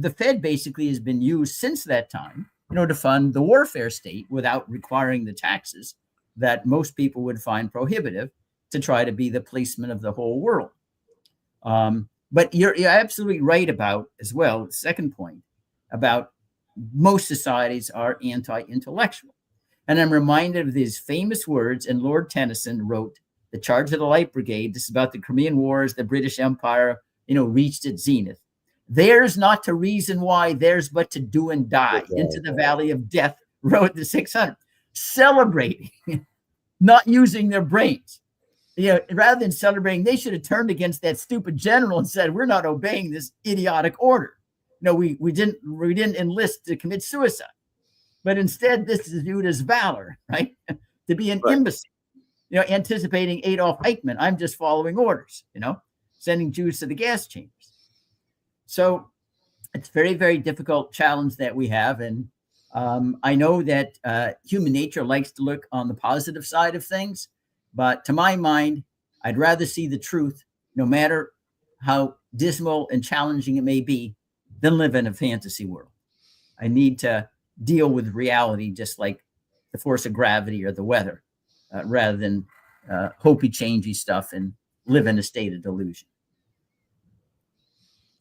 the Fed basically has been used since that time, to fund the warfare state without requiring the taxes that most people would find prohibitive to try to be the policeman of the whole world. But you're absolutely right about, as well, the second point, about most societies are anti-intellectual. And I'm reminded of these famous words, and Lord Tennyson wrote, "The Charge of the Light Brigade," this is about the Crimean Wars, the British Empire, reached its zenith. "Theirs not to reason why, theirs but to do and die. Into the valley of death rode the 600. Celebrating, not using their brains. Rather than celebrating, they should have turned against that stupid general and said, we're not obeying this idiotic order. We didn't enlist to commit suicide. But instead, this is viewed as valor, right? To be an imbecile, anticipating Adolf Eichmann. I'm just following orders, sending Jews to the gas chambers. So it's a very, very difficult challenge that we have. And I know that human nature likes to look on the positive side of things. But to my mind, I'd rather see the truth, no matter how dismal and challenging it may be, than live in a fantasy world. I need to deal with reality, just like the force of gravity or the weather, rather than hopey, changey stuff and live in a state of delusion.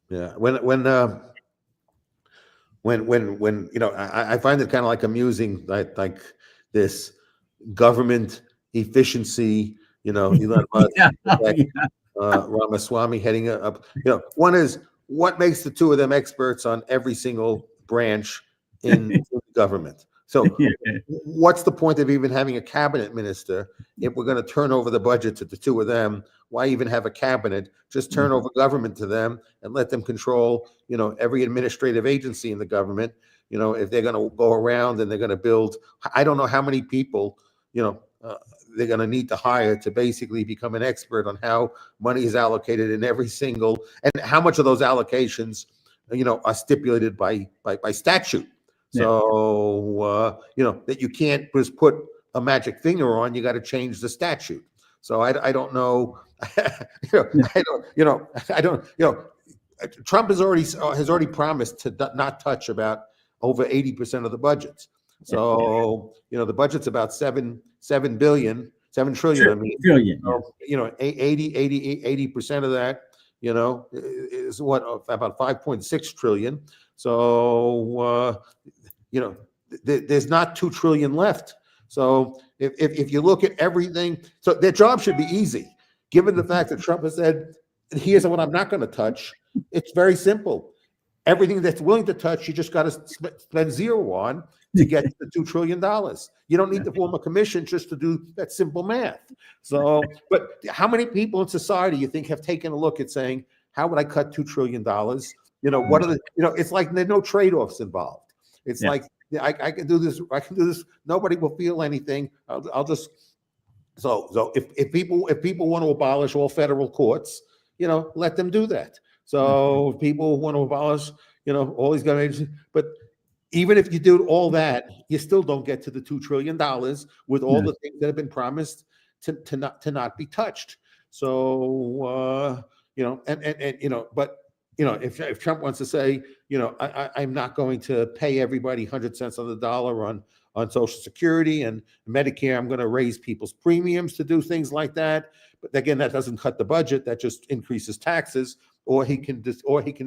Yeah, when I find it kind of like amusing, like this government efficiency, Elon Musk, Ramaswamy heading up. One is, what makes the two of them experts on every single branch in the government? So what's the point of even having a cabinet minister if we're going to turn over the budget to the two of them? Why even have a cabinet? Just turn over government to them and let them control, every administrative agency in the government. If they're going to go around and they're going to build, I don't know how many people, they're going to need to hire to basically become an expert on how money is allocated in every single, and how much of those allocations, are stipulated by statute. So, that you can't just put a magic finger on, you got to change the statute. So I don't know, Trump has already promised to not touch about over 80% of the budgets. So, the budget's about 7 trillion. I mean, trillion. 80% of that, is what, about 5.6 trillion. So, there's not 2 trillion left. So if you look at everything, so their job should be easy, given the fact that Trump has said, here's what I'm not going to touch. It's very simple. Everything that's willing to touch, you just got to spend zero on. to get to the $2 trillion. You don't need to form a commission just to do that simple math. So, but how many people in society you think have taken a look at saying, how would I cut $2 trillion? What are the, it's like there are no trade-offs involved. It's like, I can do this, nobody will feel anything. I'll just, so if people want to abolish all federal courts, let them do that. So if people want to abolish, all these government agencies, but even if you do all that, you still don't get to the $2 trillion with all the things that have been promised to not be touched. So but if Trump wants to say, I'm not going to pay everybody 100 cents on the dollar on Social Security and Medicare, I'm going to raise people's premiums to do things like that. But again, that doesn't cut the budget. That just increases taxes. Or he can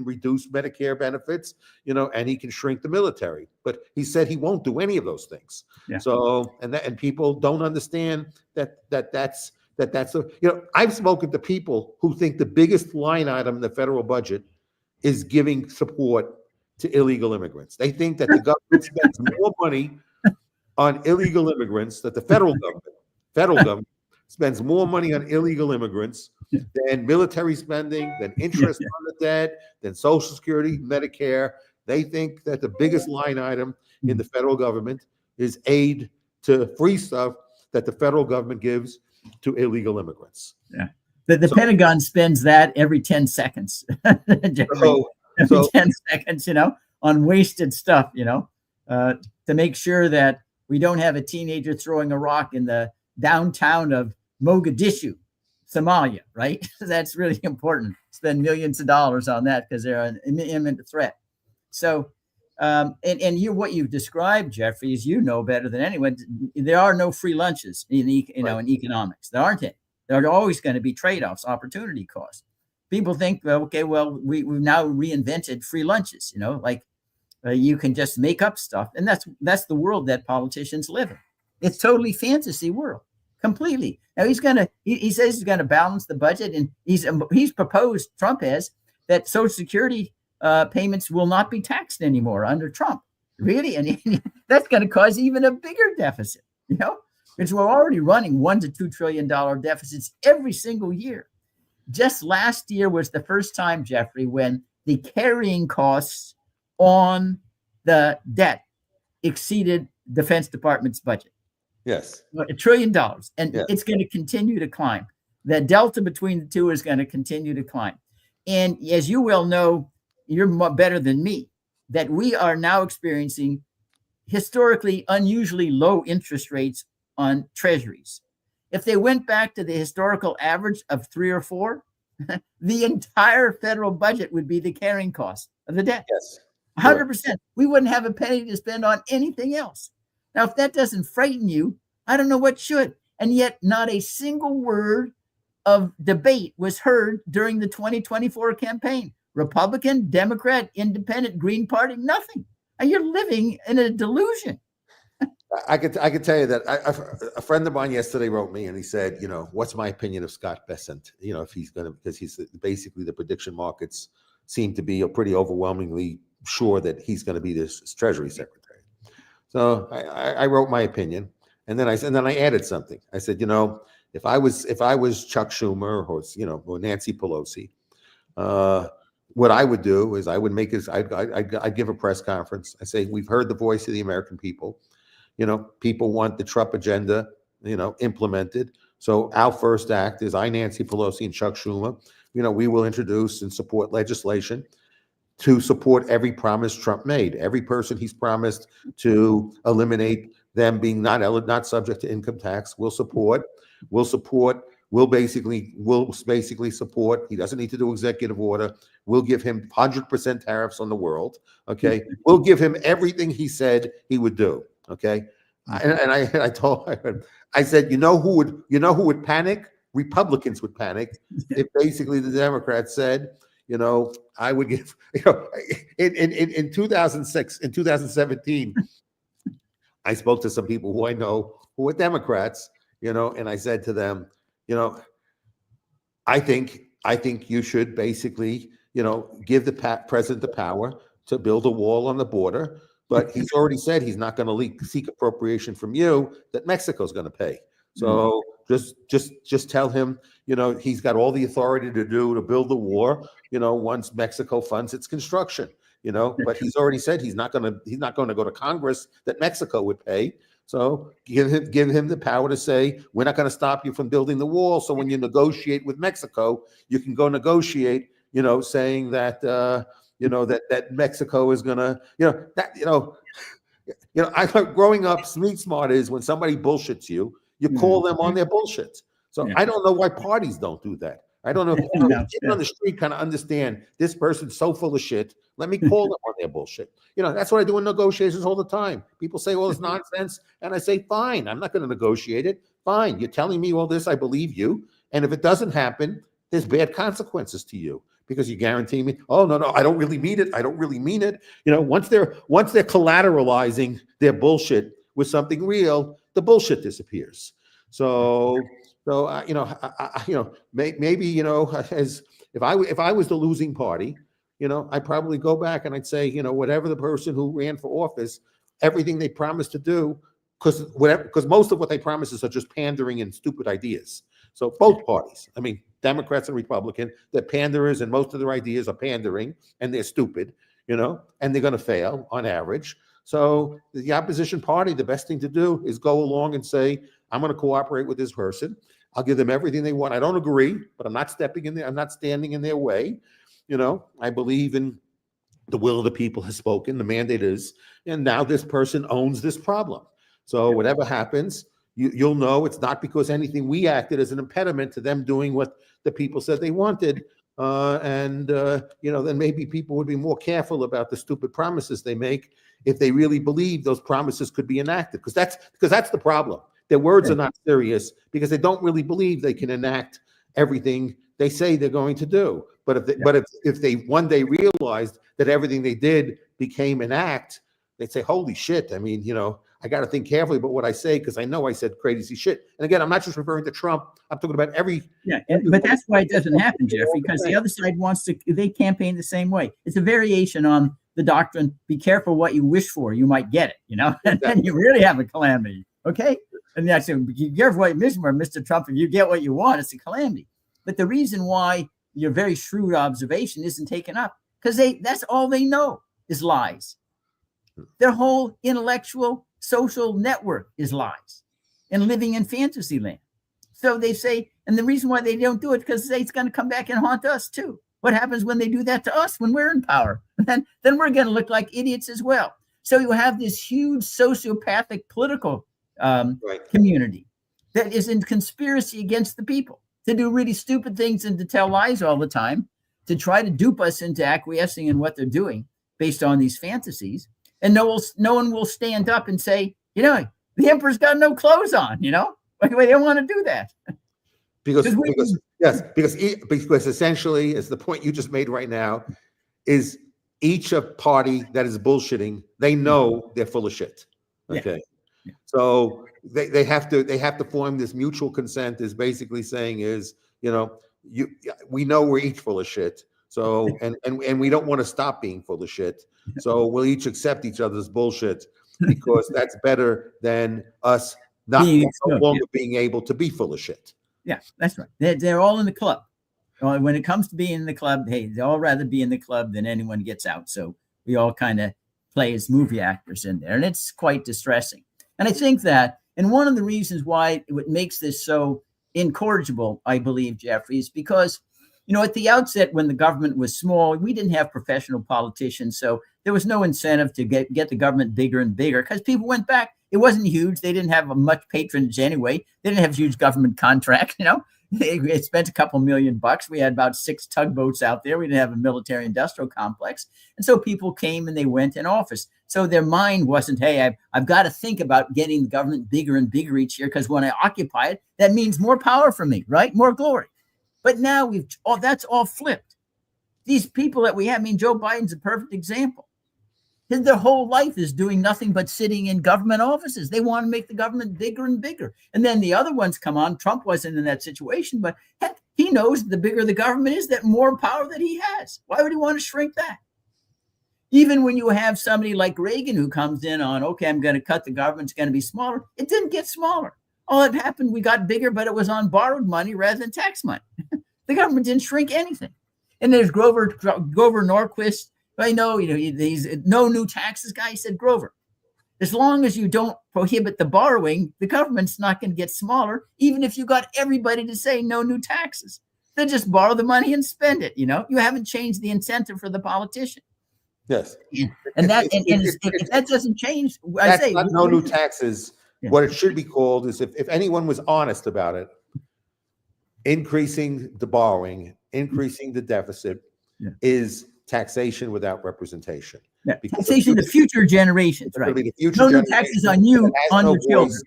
reduce Medicare benefits, and he can shrink the military. But he said he won't do any of those things. Yeah. So and people don't understand that's I've spoken to people who think the biggest line item in the federal budget is giving support to illegal immigrants. They think that the government spends more money on illegal immigrants, that the federal government spends more money on illegal immigrants than military spending, than interest on the debt, than Social Security, Medicare. They think that the biggest line item in the federal government is aid to free stuff that the federal government gives to illegal immigrants. Yeah. The Pentagon spends that every 10 seconds. every 10 seconds, on wasted stuff, to make sure that we don't have a teenager throwing a rock in the downtown of Mogadishu, Somalia, right? That's really important. Spend millions of dollars on that because they're an imminent threat. So, and what you've described, Jeffrey, is better than anyone. There are no free lunches in in economics. There aren't any. There are always going to be trade-offs, opportunity costs. People think, we've now reinvented free lunches. You can just make up stuff, and that's the world that politicians live in. It's totally fantasy world, completely. Now he says he's gonna balance the budget, and he's proposed, Trump has, that Social Security payments will not be taxed anymore under Trump. Really, and that's going to cause even a bigger deficit. Because we're already running $1 to $2 trillion deficits every single year. Just last year was the first time, Jeffrey, when the carrying costs on the debt exceeded Defense Department's budget. Yes. $1 trillion. And it's going to continue to climb. The delta between the two is going to continue to climb. And as you well know, you're better than me, that we are now experiencing historically unusually low interest rates on treasuries. If they went back to the historical average of 3 or 4, the entire federal budget would be the carrying cost of the debt. Yes. 100%. We wouldn't have a penny to spend on anything else. Now, if that doesn't frighten you, I don't know what should. And yet not a single word of debate was heard during the 2024 campaign. Republican, Democrat, Independent, Green Party, nothing. And you're living in a delusion. I could tell you that a friend of mine yesterday wrote me and he said, what's my opinion of Scott Bessent? If he's going to, because he's basically the prediction markets seem to be pretty overwhelmingly sure that he's going to be this Treasury Secretary. So I wrote my opinion, and then I added something. I said, if I was Chuck Schumer or Nancy Pelosi, what I would do is I'd give a press conference. I say, we've heard the voice of the American people. People want the Trump agenda, implemented. So our first act is Nancy Pelosi and Chuck Schumer, we will introduce and support legislation to support every promise Trump made. Every person he's promised to eliminate them being not subject to income tax, we'll support. We'll basically support. He doesn't need to do executive order. We'll give him 100% tariffs on the world. Okay. We'll give him everything he said he would do. Okay. I said, who would panic? Republicans would panic if basically the Democrats said, I would give, in 2006, in 2017, I spoke to some people who I know who are Democrats, and I said to them, I think you should basically, give the president the power to build a wall on the border but he's already said he's not going to seek appropriation from you that Mexico's going to pay. So just tell him, he's got all the authority to build the war, once Mexico funds its construction, but he's already said he's not going to go to Congress that Mexico would pay. So give him the power to say, we're not going to stop you from building the wall. So when you negotiate with Mexico, you can go negotiate, saying that, that Mexico is going to, I thought growing up, Street Smart is when somebody bullshits you, you call them on their bullshit. So I don't know why parties don't do that. I don't know. People on the street kind of understand this person's so full of shit. Let me call them on their bullshit. That's what I do in negotiations all the time. People say all this nonsense, and I say, fine, I'm not going to negotiate it. Fine, you're telling me all this, I believe you. And if it doesn't happen, there's bad consequences to you because you guarantee me, oh, no, I don't really mean it. I don't really mean it. Once they're collateralizing their bullshit with something real, the bullshit disappears. So maybe as if I was the losing party, I'd probably go back and I'd say, whatever the person who ran for office, everything they promised to do, because most of what they promise is just pandering and stupid ideas. So both parties, I mean, Democrats and Republican, they're panderers, and most of their ideas are pandering, and they're stupid, and they're going to fail on average. So the opposition party, the best thing to do is go along and say, I'm going to cooperate with this person. I'll give them everything they want. I don't agree, but I'm not stepping in there. I'm not standing in their way. I believe in the will of the people has spoken. The mandate is, and now this person owns this problem. So whatever happens, you'll know it's not because anything we acted as an impediment to them doing what the people said they wanted. Then maybe people would be more careful about the stupid promises they make if they really believe those promises could be enacted. Because that's the problem. Their words are not serious because they don't really believe they can enact everything they say they're going to do. But if they one day realized that everything they did became an act, they'd say, holy shit. I mean, I got to think carefully about what I say because I know I said crazy shit. And again, I'm not just referring to Trump. I'm talking about every. Yeah, but that's why it doesn't happen, Jeffrey, because the other side they campaign the same way. It's a variation on the doctrine, be careful what you wish for, you might get it, and then you really have a calamity, okay? And that's it. Be careful what you wish for, Mr. Trump, if you get what you want, it's a calamity. But the reason why your very shrewd observation isn't taken up, because that's all they know is lies. Their whole intellectual, social network is lies and living in fantasy land. So they say, and the reason why they don't do it because it's going to come back and haunt us too. What happens when they do that to us when we're in power? Then we're going to look like idiots as well. So you have this huge sociopathic political community that is in conspiracy against the people to do really stupid things and to tell lies all the time, to try to dupe us into acquiescing in what they're doing based on these fantasies. And no one will stand up and say, the emperor's got no clothes on, they don't want to do that. Because essentially, as the point you just made right now, is each party that is bullshitting, they know they're full of shit. Okay. Yeah. So they have to form this mutual consent, is basically saying is, we know we're each full of shit. So and we don't want to stop being full of shit. So we'll each accept each other's bullshit because that's better than us no longer being able to be full of shit. Yeah, that's right. They're all in the club. When it comes to being in the club, hey, they all rather be in the club than anyone gets out. So we all kind of play as movie actors in there, and it's quite distressing. And I think that, and one of the reasons why it makes this so incorrigible, I believe, Jeffrey, is because, at the outset, when the government was small, we didn't have professional politicians. So there was no incentive to get the government bigger and bigger because people went back. It wasn't huge. They didn't have much patronage anyway. They didn't have huge government contracts, They spent a couple $1 million. We had about 6 tugboats out there. We didn't have a military industrial complex. And so people came and they went in office. So their mind wasn't, hey, I've got to think about getting the government bigger and bigger each year because when I occupy it, that means more power for me, right? More glory. But now that's all flipped. These people that we have, Joe Biden's a perfect example. Their whole life is doing nothing but sitting in government offices. They want to make the government bigger and bigger. And then the other ones come on. Trump wasn't in that situation, but heck, he knows the bigger the government is, that more power that he has. Why would he want to shrink that? Even when you have somebody like Reagan who comes in on, okay, I'm going to cut the government, it's going to be smaller. It didn't get smaller. All that happened, we got bigger, but it was on borrowed money rather than tax money. The government didn't shrink anything. And there's Grover Norquist. I know, he's no new taxes guy. He said, Grover, as long as you don't prohibit the borrowing, the government's not going to get smaller, even if you got everybody to say no new taxes. They just borrow the money and spend it. You haven't changed the incentive for the politician. Yes. And if that doesn't change, I say not no new taxes. Yeah. What it should be called is, if anyone was honest about it, increasing the borrowing, increasing the deficit is taxation without representation. Yeah. Taxation to future generations, right? No new taxes on you, on your children.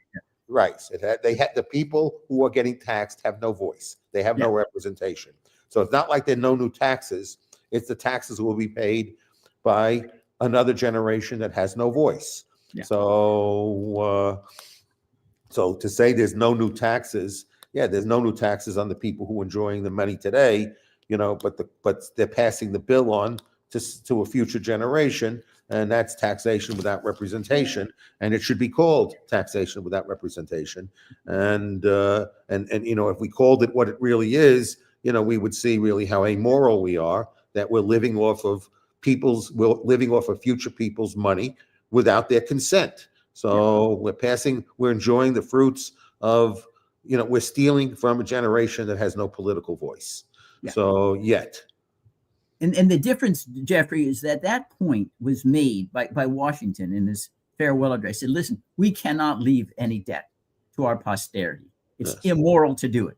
Right. The people who are getting taxed have no voice. They have no representation. So it's not like there are no new taxes. It's the taxes will be paid by another generation that has no voice. Yeah. So to say there's no new taxes, there's no new taxes on the people who are enjoying the money today, but they're passing the bill on to a future generation, and that's taxation without representation, and it should be called taxation without representation. And if we called it what it really is, we would see really how amoral we are, that we're living off of future people's money without their consent. So we're enjoying the fruits of, we're stealing from a generation that has no political voice. Yeah. So yet. And the difference, Jeffrey, is that point was made by Washington in his farewell address. He said, listen, we cannot leave any debt to our posterity. It's immoral to do it.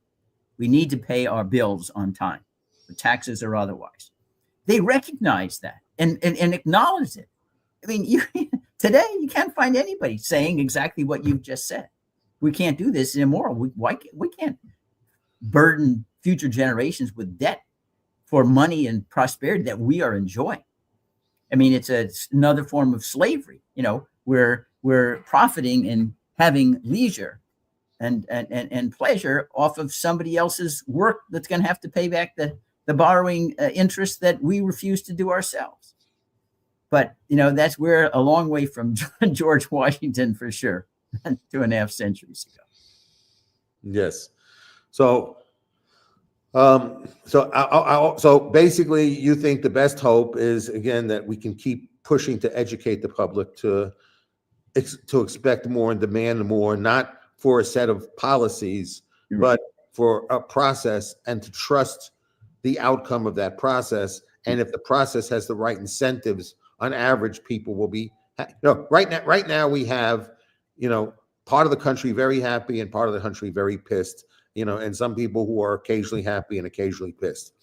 We need to pay our bills on time, the taxes or otherwise. They recognized that and acknowledged it. I mean, today you can't find anybody saying exactly what you've just said. We can't do this. It's immoral. We can't burden future generations with debt for money and prosperity that we are enjoying. I mean, it's another form of slavery. We're profiting and having leisure and pleasure off of somebody else's work that's going to have to pay back the borrowing interest that we refuse to do ourselves. But, we're a long way from George Washington for sure, 2.5 centuries ago. Yes. So basically you think the best hope is, again, that we can keep pushing to educate the public to expect more and demand more, not for a set of policies, but for a process, and to trust the outcome of that process. And if the process has the right incentives, on average, people will be, right now we have, part of the country very happy and part of the country very pissed, and some people who are occasionally happy and occasionally pissed,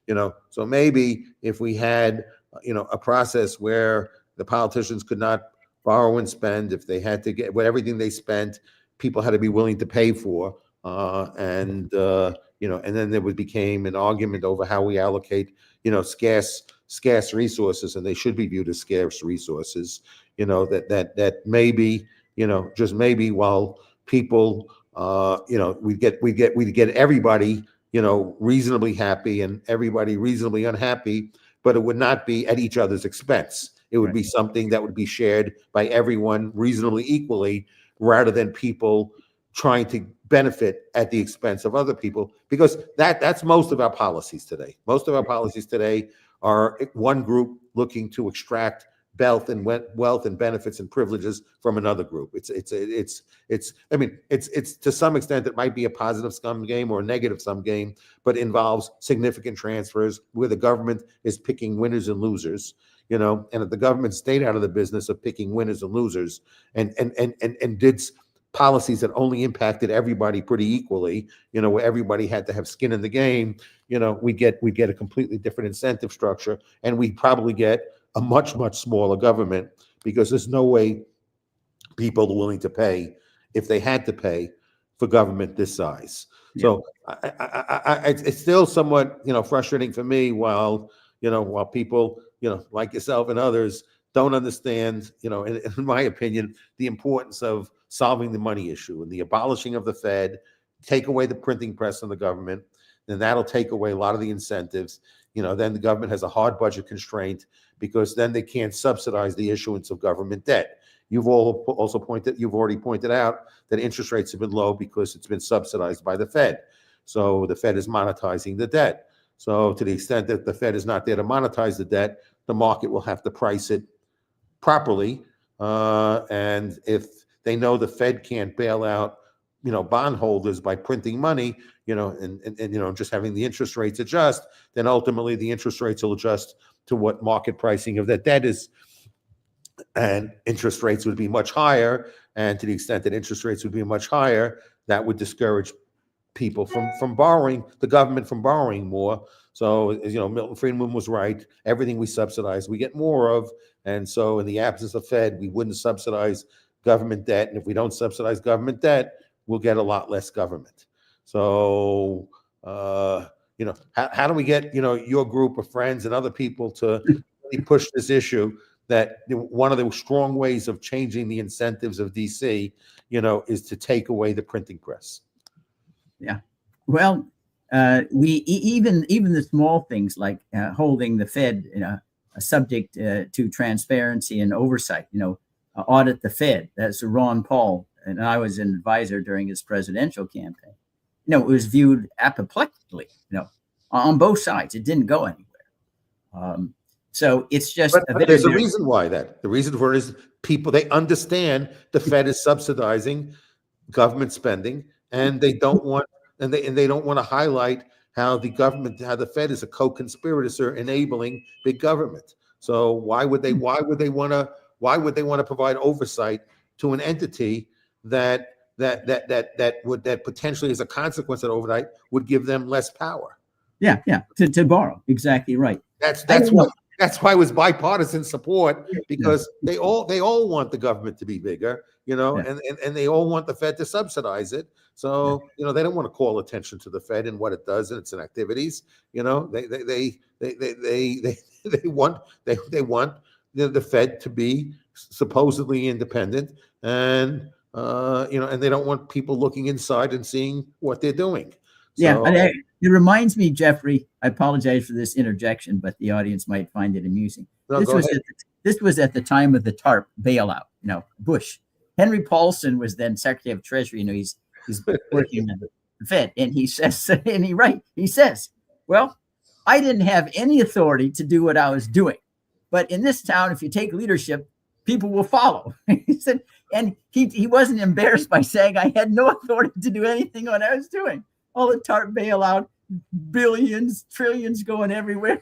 so maybe if we had, a process where the politicians could not borrow and spend, if they had to get everything they spent, people had to be willing to pay for, and then there became an argument over how we allocate, scarce resources, and they should be viewed as scarce resources, that maybe, just maybe, while people, we get everybody, reasonably happy and everybody reasonably unhappy, but it would not be at each other's expense. It would be something that would be shared by everyone reasonably equally, rather than people trying to benefit at the expense of other people, because that's most of our policies today. Most of our policies today are one group looking to extract wealth and benefits and privileges from another group. It's to some extent it might be a positive sum game or a negative sum game, but involves significant transfers where the government is picking winners and losers, and if the government stayed out of the business of picking winners and losers and did policies that only impacted everybody pretty equally, where everybody had to have skin in the game, we get a completely different incentive structure, and we probably get a much smaller government, because there's no way people are willing to pay, if they had to pay, for government this size. Yeah. So it's still somewhat frustrating for me, while people like yourself and others don't understand, in my opinion, the importance of solving the money issue and the abolishing of the Fed, take away the printing press on the government, and that'll take away a lot of the incentives. then the government has a hard budget constraint, because then they can't subsidize the issuance of government debt. You've already pointed out that interest rates have been low because it's been subsidized by the Fed. So the Fed is monetizing the debt. So to the extent that the Fed is not there to monetize the debt, the market will have to price it properly. And if they know the Fed can't bail out, bondholders by printing money, and just having the interest rates adjust, then ultimately the interest rates will adjust to what market pricing of that debt is. And interest rates would be much higher. And to the extent that interest rates would be much higher, that would discourage people from borrowing, the government from borrowing more. So, as Milton Friedman was right, everything we subsidize, we get more of. And so in the absence of Fed, we wouldn't subsidize government debt. And if we don't subsidize government debt, we'll get a lot less government. So, how do we get, your group of friends and other people to really push this issue, that one of the strong ways of changing the incentives of DC, is to take away the printing press? Yeah. Well, even the small things like holding the Fed subject to transparency and oversight, audit the Fed. That's Ron Paul, and I was an advisor during his presidential campaign. It was viewed apoplectically, on both sides. It didn't go anywhere. So it's just. But there's a reason why that. The reason for it is people, they understand the Fed is subsidizing government spending, and they don't want to highlight how the Fed is a co-conspirator enabling big government. So why would they want to provide oversight to an entity that potentially, as a consequence of oversight, would give them less power? Yeah, to borrow. Exactly right. That's why it was bipartisan support, because they all want the government to be bigger, and they all want the Fed to subsidize it. So, they don't want to call attention to the Fed and what it does and its activities. They want the Fed to be supposedly independent, and and they don't want people looking inside and seeing what they're doing. So, it reminds me, Jeffrey, I apologize for this interjection, but the audience might find it amusing. This was at the time of the TARP bailout, Bush. Henry Paulson was then Secretary of Treasury. He's working in the Fed, and he says, he says, well, I didn't have any authority to do what I was doing, but in this town, if you take leadership, people will follow. He said, and he wasn't embarrassed by saying I had no authority to do anything what I was doing. All the TARP bailout, billions, trillions going everywhere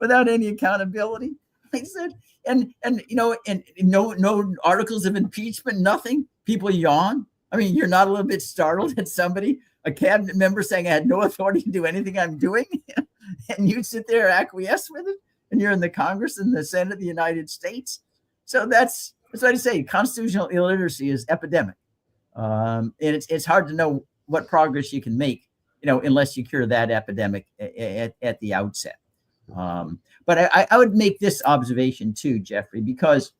without any accountability. He said, and no articles of impeachment, nothing. People yawn. I mean, you're not a little bit startled at a cabinet member saying I had no authority to do anything I'm doing, and you sit there and acquiesce with it, and you're in the Congress and the Senate of the United States. So that's what I say. Constitutional illiteracy is epidemic, and it's hard to know what progress you can make, unless you cure that epidemic at the outset. But I would make this observation too, Jeffrey, because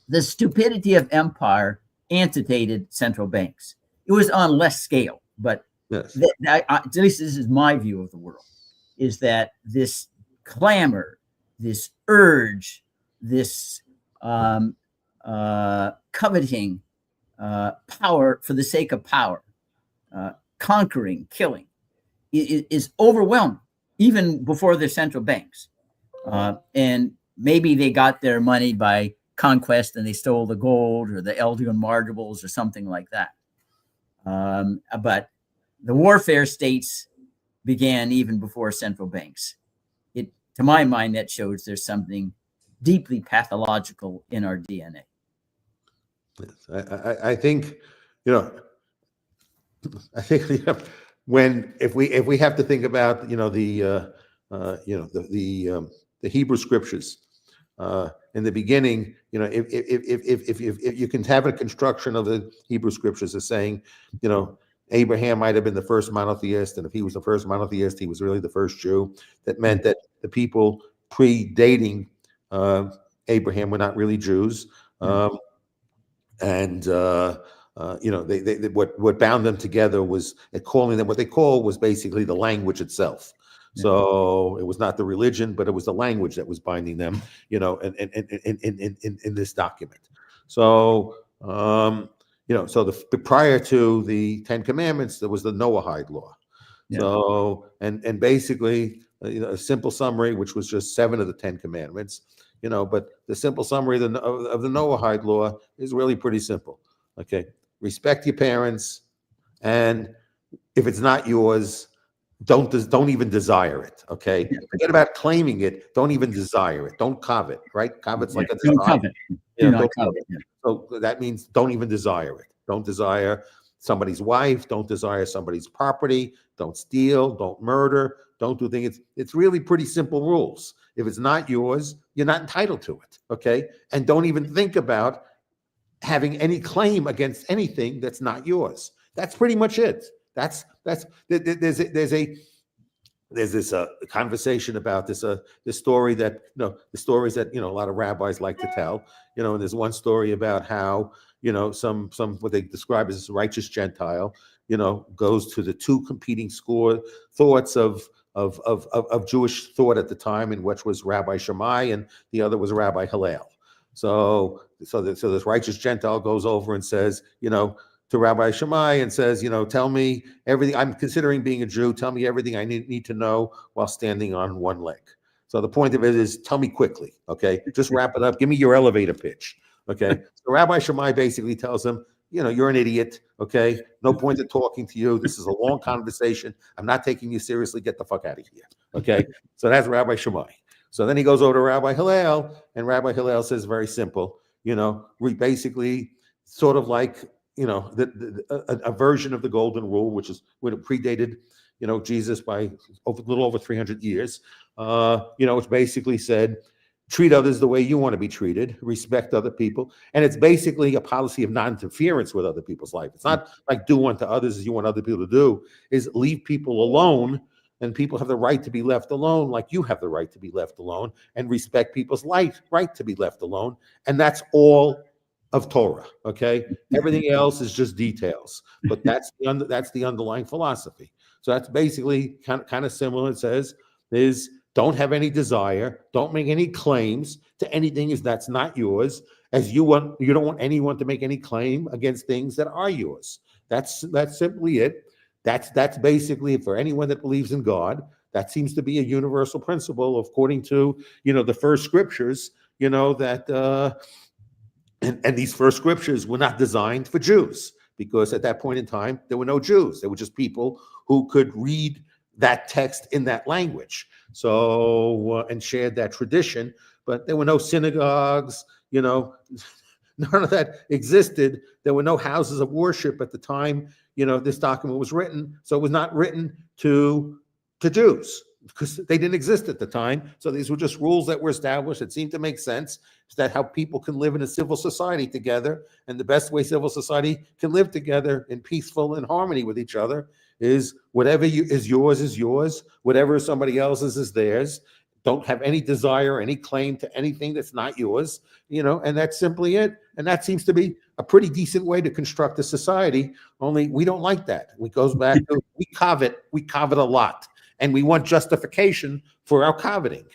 the stupidity of empire antedated central banks. It was on less scale, but yes. At least this is my view of the world, is that this clamor, this urge, this coveting power for the sake of power, conquering, killing, is overwhelming, even before the central banks. And maybe they got their money by conquest and they stole the gold or the Elgin marbles or something like that. But the warfare states began even before central banks. To my mind, that shows there's something deeply pathological in our DNA. Yes, I think, if we have to think about the Hebrew scriptures in the beginning, if you can have a construction of the Hebrew scriptures as saying, Abraham might have been the first monotheist, and if he was the first monotheist, he was really the first Jew. That meant that the people predating Abraham were not really Jews, and what bound them together was calling them what they call was basically the language itself. So it was not the religion, but it was the language that was binding them, in this document. So, so prior to the Ten Commandments, there was the Noahide law. Yeah. So, and basically, a simple summary, which was just 7 of the 10 Commandments, but the simple summary of the Noahide law is really pretty simple. Okay, respect your parents, and if it's not yours, don't even desire it. Okay, forget about claiming it. Don't even desire it. Don't covet. Right, covet's like a desire. Don't covet. Do not covet. So that means don't even desire it. Don't desire somebody's wife. Don't desire somebody's property. Don't steal. Don't murder. Don't do things. It's really pretty simple rules. If it's not yours, you're not entitled to it. Okay, and don't even think about having any claim against anything that's not yours. That's pretty much it. There's this conversation about this story that the stories that a lot of rabbis like to tell, and there's one story about how some what they describe as a righteous Gentile goes to the 2 competing thoughts of Jewish thought at the time, in which was Rabbi Shammai and the other was Rabbi Hillel. So this righteous Gentile goes over and says, to Rabbi Shammai and says, tell me everything. I'm considering being a Jew. Tell me everything I need to know while standing on one leg. So the point of it is, tell me quickly. Okay, just wrap it up. Give me your elevator pitch. Okay. So Rabbi Shammai basically tells him, you're an idiot. Okay, no point in talking to you. This is a long conversation. I'm not taking you seriously. Get the fuck out of here. Okay. So that's Rabbi Shammai. So then he goes over to Rabbi Hillel, and Rabbi Hillel says very simple. We basically sort of like a version of the golden rule, which is when it predated, Jesus by a little over 300 years. It's basically said, treat others the way you want to be treated, respect other people, and it's basically a policy of non-interference with other people's life. It's not like do unto others as you want other people to do. Is leave people alone, and people have the right to be left alone, like you have the right to be left alone, and respect people's right to be left alone, and that's all of Torah. Okay, everything else is just details, but that's the underlying philosophy. So that's basically kind of similar. It says is don't have any desire, don't make any claims to anything that's not yours, as you don't want anyone to make any claim against things that are yours. That's simply it. That's basically, for anyone that believes in God, that seems to be a universal principle according to the first scriptures. That. And these first scriptures were not designed for Jews, because at that point in time, there were no Jews. They were just people who could read that text in that language. So, and shared that tradition, but there were no synagogues, none of that existed. There were no houses of worship at the time, this document was written. So it was not written to Jews, because they didn't exist at the time. So these were just rules that were established. It seemed to make sense. Is that how people can live in a civil society together? And the best way civil society can live together in peaceful and harmony with each other is whatever is yours. Whatever is somebody else's is theirs. Don't have any desire, any claim to anything that's not yours, and that's simply it. And that seems to be a pretty decent way to construct a society. Only we don't like that. It goes back to we covet a lot. And we want justification for our coveting.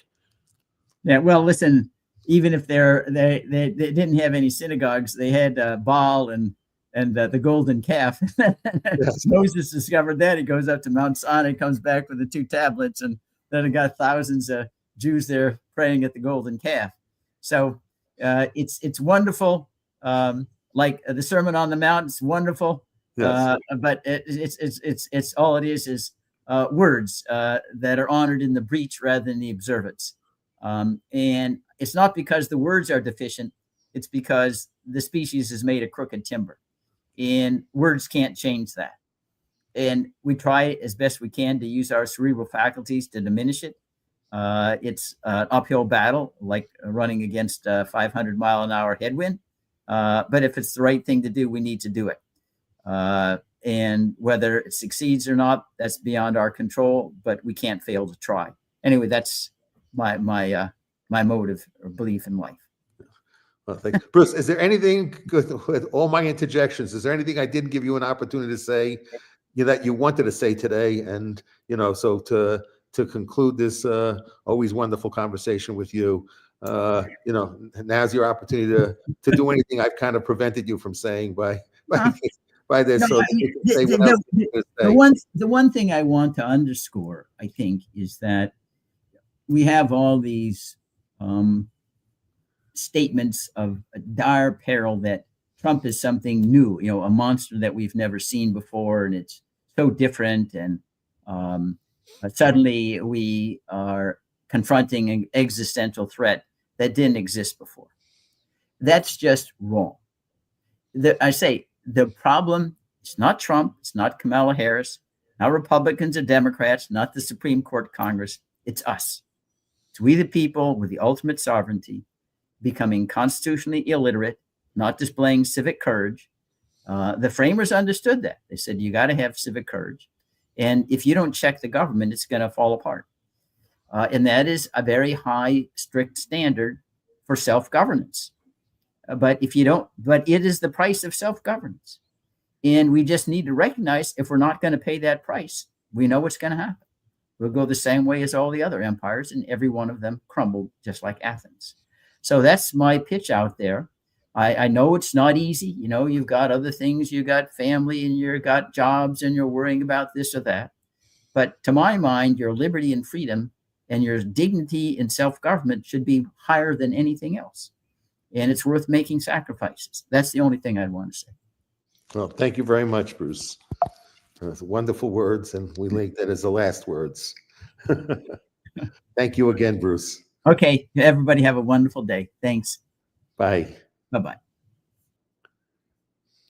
Yeah, well, listen, even if they didn't have any synagogues, they had Baal and the golden calf. Yes. Moses discovered that. He goes up to Mount Sinai, comes back with the 2 tablets, and then it got thousands of Jews there praying at the golden calf. So it's wonderful. Like the Sermon on the Mount, it's wonderful. Yes. But it's all it is words that are honored in the breach rather than the observance. And it's not because the words are deficient. It's because the species is made of crooked timber, and words can't change that. And we try as best we can to use our cerebral faculties to diminish it. It's an uphill battle, like running against a 500-mile-an-hour headwind. But if it's the right thing to do, we need to do it. And whether it succeeds or not, that's beyond our control, but we can't fail to try. Anyway, that's my motive or belief in life. Well, thank you. Bruce, is there anything, with all my interjections, is there anything I didn't give you an opportunity to say that you wanted to say today? And, so to to conclude this always wonderful conversation with you. Now's your opportunity to do anything I've kind of prevented you from saying by this. No, So you can say what else you're gonna say. the one thing I want to underscore, I think, is that we have all these statements of dire peril that Trump is something new, a monster that we've never seen before, and it's so different. And suddenly we are confronting an existential threat that didn't exist before. That's just wrong. I say the problem is not Trump, it's not Kamala Harris, not Republicans or Democrats, not the Supreme Court, Congress. It's us. It's we the people with the ultimate sovereignty, becoming constitutionally illiterate, not displaying civic courage. The framers understood that. They said, you got to have civic courage. And if you don't check the government, it's going to fall apart. And that is a very high, strict standard for self-governance. But if you don't, but it is the price of self-governance. And we just need to recognize if we're not going to pay that price, we know what's going to happen. We'll go the same way as all the other empires, and every one of them crumbled just like Athens. So that's my pitch out there. I know it's not easy. You've got other things, you got family and you've got jobs and you're worrying about this or that. But to my mind, your liberty and freedom and your dignity in self-government should be higher than anything else. And it's worth making sacrifices. That's the only thing I'd want to say. Well, thank you very much, Bruce. Wonderful words, and we link that as the last words. Thank you again, Bruce. Okay, everybody have a wonderful day. Thanks. Bye. Bye-bye.